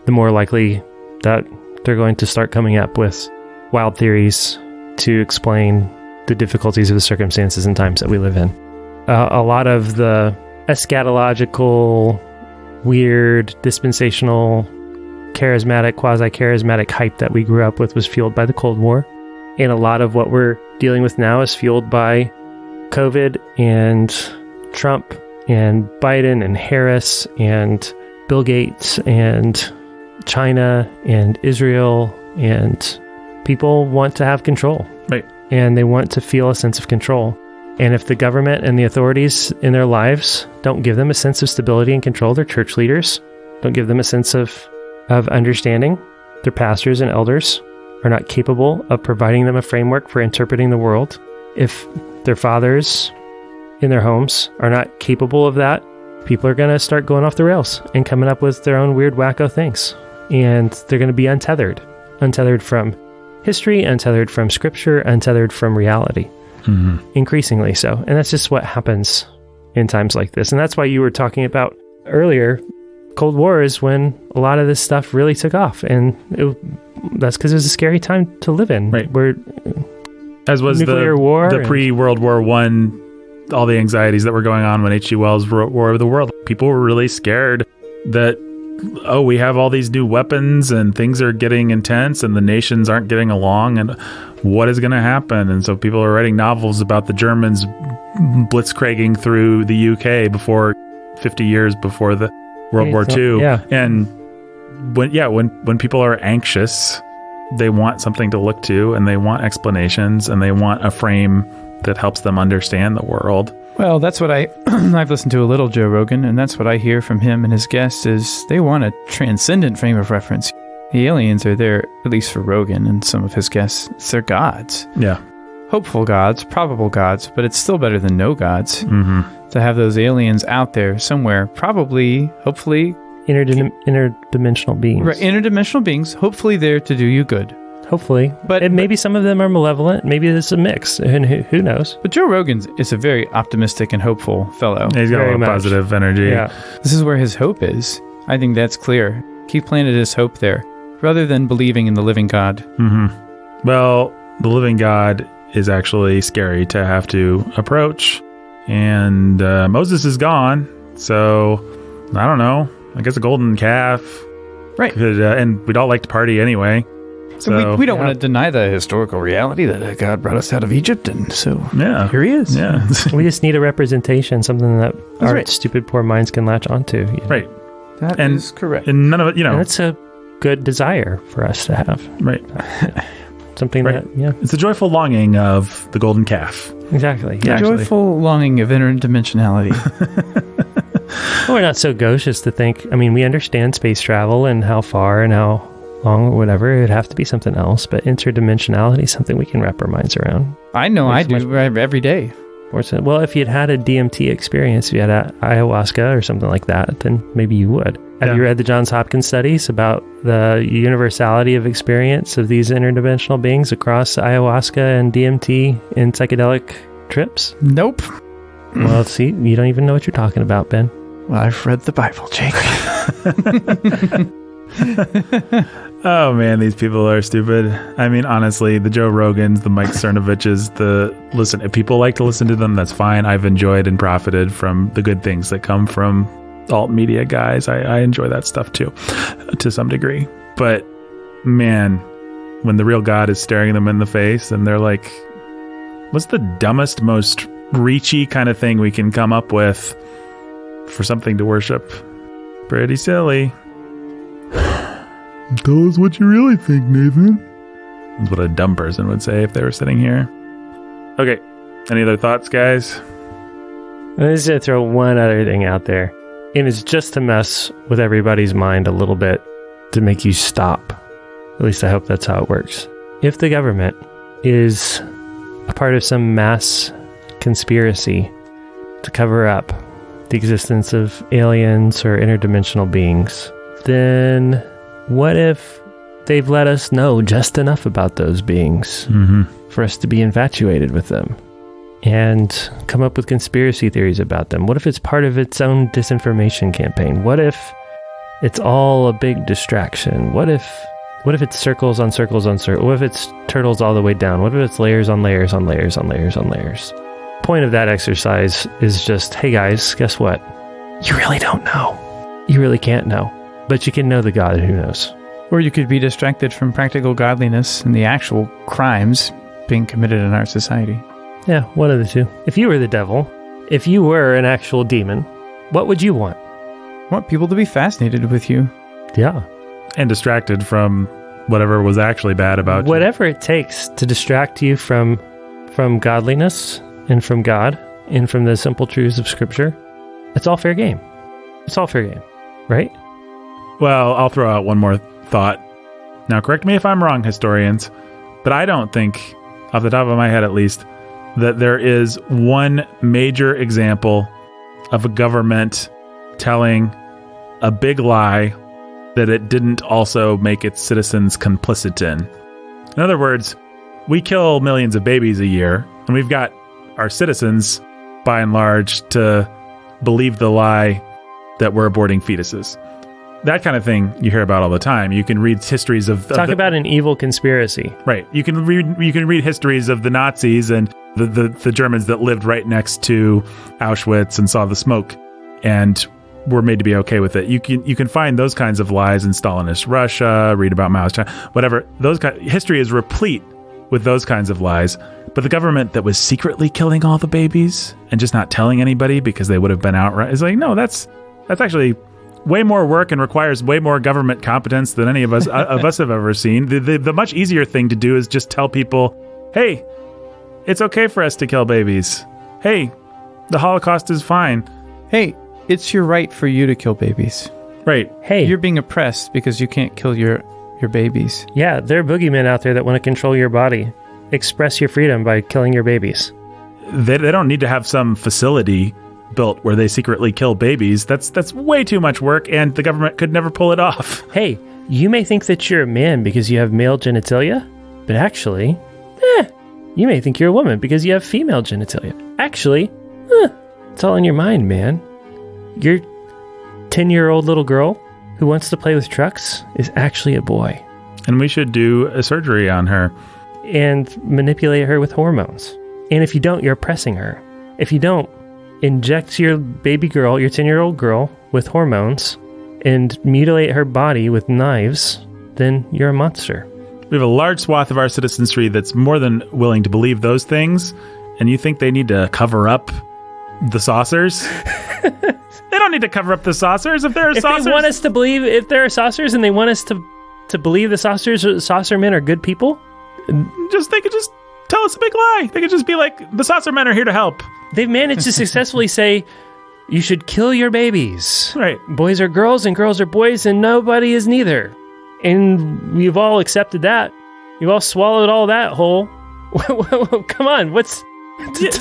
the more likely that they're going to start coming up with wild theories to explain the difficulties of the circumstances and times that we live in. A lot of the eschatological, weird, dispensational, charismatic, quasi-charismatic hype that we grew up with was fueled by the Cold War. And a lot of what we're dealing with now is fueled by COVID and Trump and Biden and Harris and Bill Gates and China and Israel, and people want to have control. Right. And they want to feel a sense of control. And if the government and the authorities in their lives don't give them a sense of stability and control, their church leaders don't give them a sense of understanding, their pastors and elders are not capable of providing them a framework for interpreting the world. If their fathers in their homes are not capable of that, people are going to start going off the rails and coming up with their own weird wacko things. And they're going to be untethered from history, untethered from scripture, untethered from reality, increasingly so. And that's just what happens in times like this. And that's why you were talking about earlier, Cold War is when a lot of this stuff really took off. And that's because it was a scary time to live in. Right. Where, as was nuclear war, the pre-World War I, all the anxieties that were going on when H.G. Wells wrote War of the World. People were really scared that, oh, we have all these new weapons and things are getting intense and the nations aren't getting along and what is going to happen? And so people are writing novels about the Germans blitzkrieging through the UK 50 years before the World War II. Yeah. And when people are anxious, they want something to look to and they want explanations and they want a frame that helps them understand the world. Well, that's what I've listened to a little Joe Rogan, and that's what I hear from him and his guests is they want a transcendent frame of reference. The aliens are there, at least for Rogan and some of his guests, they're gods. Yeah. Hopeful gods, probable gods, but it's still better than no gods. To have those aliens out there somewhere, probably, hopefully... interdimensional beings. Right, interdimensional beings, hopefully there to do you good. Hopefully. But maybe some of them are malevolent. Maybe it's a mix. And who knows? But Joe Rogan is a very optimistic and hopeful fellow. He's got a lot of positive energy. Yeah. This is where his hope is. I think that's clear. He planted his hope there, rather than believing in the living God. Well, the living God is actually scary to have to approach. And Moses is gone. So, I don't know. I guess a golden calf. Right. And we'd all like to party anyway. So we don't want to deny the historical reality that God brought us out of Egypt, and so here he is. Yeah, we just need a representation, something that our stupid poor minds can latch onto. You know? Right, that is correct. And none of it, and it's a good desire for us to have. Right, something that it's a joyful longing of the golden calf. Exactly, a joyful longing of interdimensionality. Well, we're not so gauche as to think. I mean, we understand space travel and how far and how long or whatever. It'd have to be something else, but interdimensionality is something we can wrap our minds around. I know I do every day. Well, if you'd had a DMT experience, if you had ayahuasca or something like that, then maybe you would. Have you read the Johns Hopkins studies about the universality of experience of these interdimensional beings across ayahuasca and DMT in psychedelic trips? Nope. Well, see, you don't even know what you're talking about, Ben. Well, I've read the Bible, Jake. Oh man, these people are stupid. I mean, honestly, the Joe Rogans, the Mike Cernoviches, listen, if people like to listen to them, that's fine. I've enjoyed and profited from the good things that come from alt media guys. I enjoy that stuff too, to some degree. But man, when the real God is staring them in the face and they're like, what's the dumbest, most reachy kind of thing we can come up with for something to worship? Pretty silly. Tell us what you really think, Nathan. That's what a dumb person would say if they were sitting here. Okay. Any other thoughts, guys? I'm just going to throw one other thing out there. And it's just to mess with everybody's mind a little bit to make you stop. At least I hope that's how it works. If the government is a part of some mass conspiracy to cover up the existence of aliens or interdimensional beings, then what if they've let us know just enough about those beings for us to be infatuated with them and come up with conspiracy theories about them. What if it's part of its own disinformation campaign? What if it's all a big distraction? What if it's circles on circles on circles? What if it's turtles all the way down? What if it's layers on layers on layers on layers on layers? Point of that exercise is just, hey guys, guess what? You really don't know. You really can't know. But you can know the God who knows. Or you could be distracted from practical godliness and the actual crimes being committed in our society. Yeah, one of the two. If you were the devil, if you were an actual demon, what would you want? I want people to be fascinated with you. Yeah. And distracted from whatever was actually bad about you. Whatever it takes to distract you from godliness and from God and from the simple truths of Scripture, it's all fair game. It's all fair game, right? Well, I'll throw out one more thought. Now, correct me if I'm wrong, historians, but I don't think, off the top of my head at least, that there is one major example of a government telling a big lie that it didn't also make its citizens complicit in. In other words, we kill millions of babies a year, and we've got our citizens, by and large, to believe the lie that we're aborting fetuses. That kind of thing you hear about all the time. You can read histories of... Talk about an evil conspiracy. Right. You can read histories of the Nazis and the Germans that lived right next to Auschwitz and saw the smoke and were made to be okay with it. You can find those kinds of lies in Stalinist Russia, read about Mao's China, whatever. History is replete with those kinds of lies. But the government that was secretly killing all the babies and just not telling anybody because they would have been outright is like, no, that's actually way more work and requires way more government competence than any of us have ever seen. The much easier thing to do is just tell people, hey, it's okay for us to kill babies. Hey, the Holocaust is fine. Hey, it's your right for you to kill babies. Right. Hey, You're being oppressed because you can't kill your babies. yeah, there are boogeymen out there that want to control your body. Express your freedom by killing your babies. They don't need to have some facility built where they secretly kill babies. That's way too much work, and the government could never pull it off. Hey, you may think that you're a man because you have male genitalia, but actually, you may think you're a woman because you have female genitalia. Actually, it's all in your mind, man. Your 10-year-old little girl who wants to play with trucks is actually a boy. And we should do a surgery on her. And manipulate her with hormones. And if you don't, you're oppressing her. If you don't, inject your baby girl, your 10-year-old girl, with hormones and mutilate her body with knives, then you're a monster. We have a large swath of our citizenry that's more than willing to believe those things, and you think they need to cover up the saucers? They don't need to cover up the saucers if there are saucers. If they want us to believe, if there are saucers and they want us to believe the saucer men are good people, they could just tell us a big lie. They could just be like, the saucer men are here to help. They've managed to successfully say, you should kill your babies. Right. Boys are girls and girls are boys and nobody is neither. And we've all accepted that. You've all swallowed all that whole. Come on,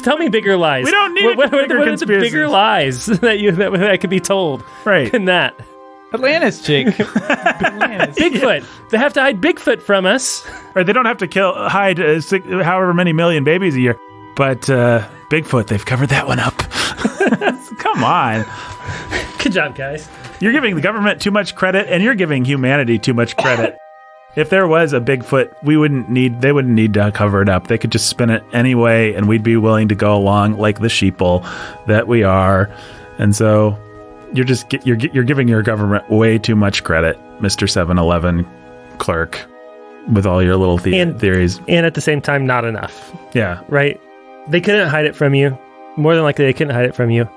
tell me bigger lies. We don't need what are the bigger lies that could be told? Right. Than that. Atlantis, Jake. Atlantis. Bigfoot. Yeah. They have to hide Bigfoot from us. Right. They don't have to hide however many million babies a year. But Bigfoot, they've covered that one up. Come on. Good job, guys. You're giving the government too much credit, and you're giving humanity too much credit. If there was a Bigfoot, they wouldn't need to cover it up. They could just spin it anyway, and we'd be willing to go along like the sheeple that we are. And so you're giving your government way too much credit, Mr. 7-Eleven clerk, with all your little theories. And at the same time, not enough. Yeah. Right? They couldn't hide it from you. More than likely, they couldn't hide it from you.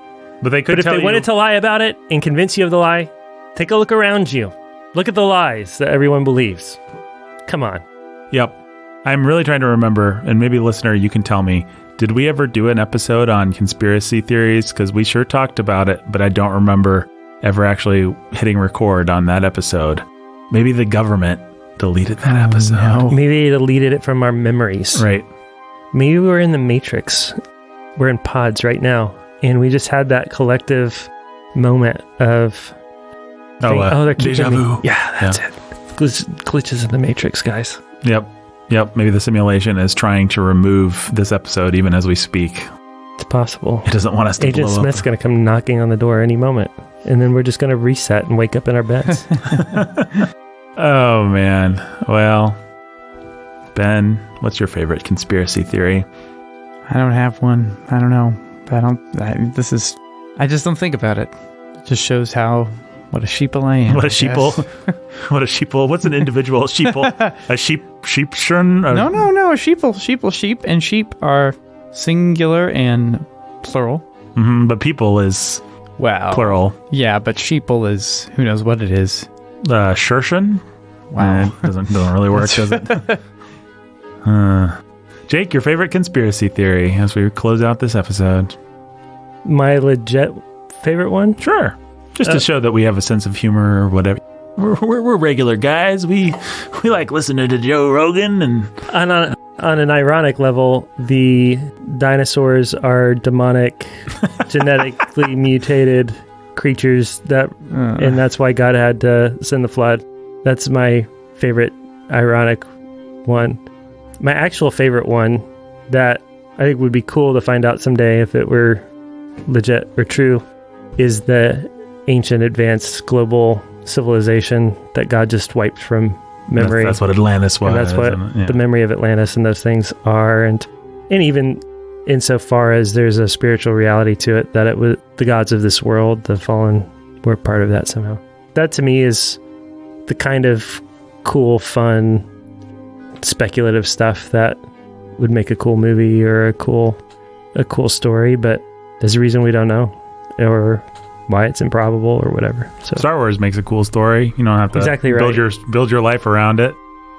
But if they wanted to lie about it and convince you of the lie, take a look around you. Look at the lies that everyone believes. Come on. Yep. I'm really trying to remember, and maybe listener, you can tell me, did we ever do an episode on conspiracy theories? Because we sure talked about it, but I don't remember ever actually hitting record on that episode. Maybe the government deleted that episode. No. Maybe they deleted it from our memories. Right. Maybe we're in the Matrix. We're in pods right now, and we just had that collective moment of... they're keeping deja vu. Yeah, that's it. glitches in the Matrix, guys. Yep. Maybe the simulation is trying to remove this episode even as we speak. It's possible. It doesn't want us to Agent blow Smith's up. going to come knocking on the door any moment, and then we're just going to reset and wake up in our beds. Oh, man. Well, Ben, what's your favorite conspiracy theory? I don't have one. I don't know. I just don't think about it. It just shows what a sheeple I am. What a sheeple. What a sheeple. What's an individual sheeple? A sheepshun? No, a sheeple. Sheep and sheep are singular and plural. Mm-hmm, but people is plural. Yeah, but sheeple is, who knows what it is. Shershun? Wow. It doesn't really work, does it? Jake, your favorite conspiracy theory as we close out this episode? My legit favorite one? Sure. Just to show that we have a sense of humor or whatever. We're regular guys. We like listening to Joe Rogan. And on an ironic level, the dinosaurs are demonic, genetically mutated creatures and that's why God had to send the flood. That's my favorite ironic one. My actual favorite one that I think would be cool to find out someday if it were legit or true is the ancient advanced global civilization that God just wiped from memory. That's what Atlantis was. And that's what the memory of Atlantis and those things are. And even insofar as there's a spiritual reality to it, that it was the gods of this world, the fallen, were part of that somehow. That to me is the kind of cool, fun, speculative stuff that would make a cool movie or a cool story, but there's a reason we don't know or why it's improbable or whatever. So Star Wars makes a cool story. You don't have to build your life around it.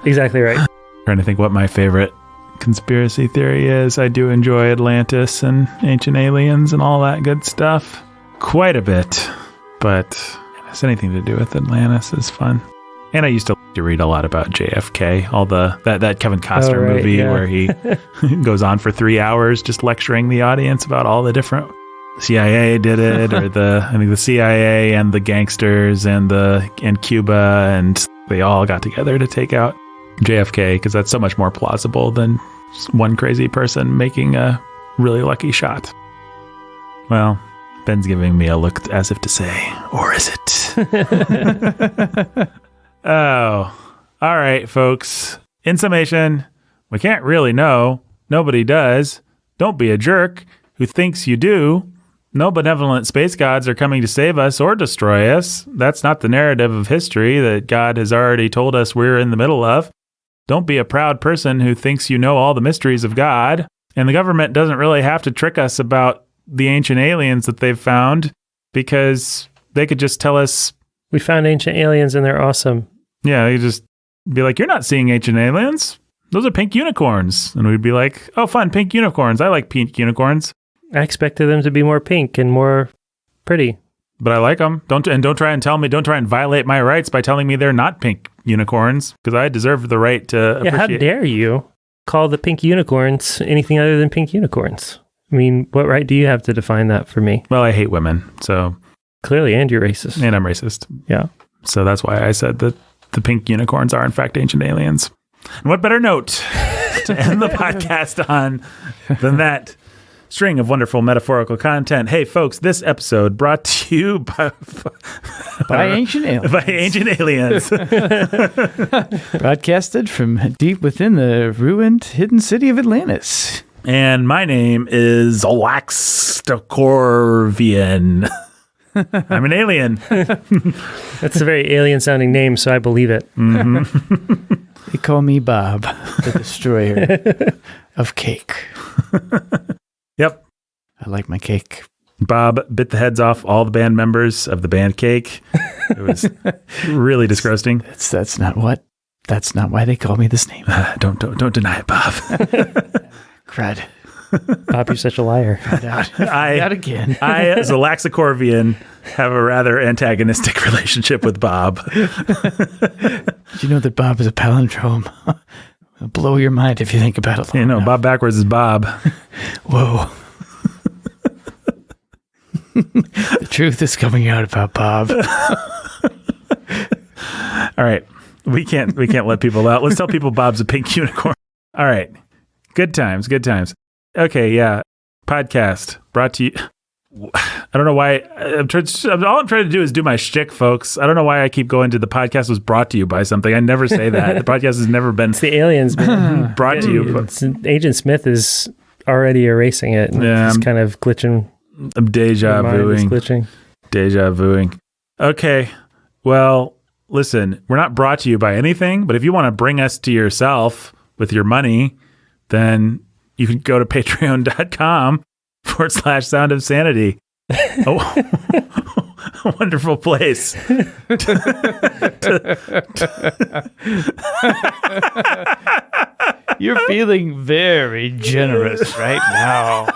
Exactly right. Trying to think what my favorite conspiracy theory is. I do enjoy Atlantis and ancient aliens and all that good stuff quite a bit, but if it's anything to do with Atlantis is fun. And I used to read a lot about JFK, all that Kevin Costner movie where he goes on for 3 hours just lecturing the audience about all the different CIA did it, or I think the CIA and the gangsters and Cuba, and they all got together to take out JFK because that's so much more plausible than just one crazy person making a really lucky shot. Well, Ben's giving me a look as if to say, or is it? Oh, all right, folks. In summation, we can't really know. Nobody does. Don't be a jerk who thinks you do. No benevolent space gods are coming to save us or destroy us. That's not the narrative of history that God has already told us we're in the middle of. Don't be a proud person who thinks you know all the mysteries of God. And the government doesn't really have to trick us about the ancient aliens that they've found, because they could just tell us, we found ancient aliens and they're awesome. Yeah, they just be like, you're not seeing ancient aliens. Those are pink unicorns. And we'd be like, oh, fun, pink unicorns. I like pink unicorns. I expected them to be more pink and more pretty. But I like them. Don't try and violate my rights by telling me they're not pink unicorns, because I deserve the right to appreciate. How dare you call the pink unicorns anything other than pink unicorns? I mean, what right do you have to define that for me? Well, I hate women, so. Clearly, and you're racist. And I'm racist. Yeah. So that's why I said that the pink unicorns are in fact ancient aliens. And what better note to end the podcast on than that string of wonderful metaphorical content. Hey, folks, this episode brought to you by ancient aliens. By ancient aliens. Broadcasted from deep within the ruined, hidden city of Atlantis. And my name is Olaxtacorvian. I'm an alien. That's a very alien-sounding name, so I believe it. Mm-hmm. They call me Bob, the destroyer of cake. Yep. I like my cake. Bob bit the heads off all the band members of the band Cake. It was really disgusting. That's not why they call me this name. Don't deny it, Bob. Crud. Bob, you're such a liar. Not again. I, as a Laxacorvian, have a rather antagonistic relationship with Bob. Did you know that Bob is a palindrome? It'll blow your mind if you think about it. Bob backwards is Bob. Whoa. The truth is coming out about Bob. All right. We can't let people out. Let's tell people Bob's a pink unicorn. All right. Good times. Okay, yeah. Podcast brought to you. I don't know why. All I'm trying to do is do my shtick, folks. I don't know why I keep going to the podcast was brought to you by something. I never say that. The podcast has never been. It's the aliens, man. Brought to you. Agent Smith is already erasing it. And Yeah, he's kind of glitching. I'm deja vuing. Okay. Well, listen, we're not brought to you by anything, but if you want to bring us to yourself with your money, then you can go to patreon.com/Sound of Sanity. A wonderful place. You're feeling very generous right now.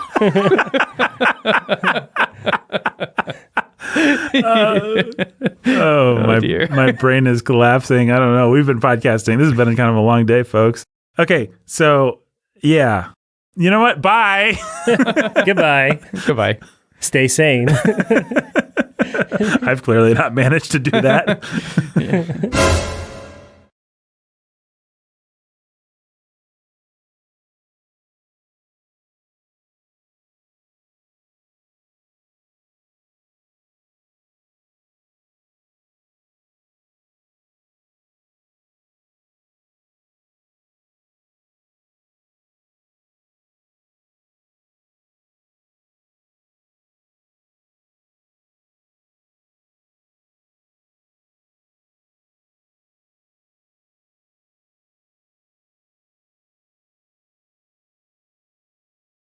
My brain is collapsing. I don't know. We've been podcasting. This has been kind of a long day, folks. Okay, so yeah. You know what? Bye. Goodbye. Stay sane. I've clearly not managed to do that.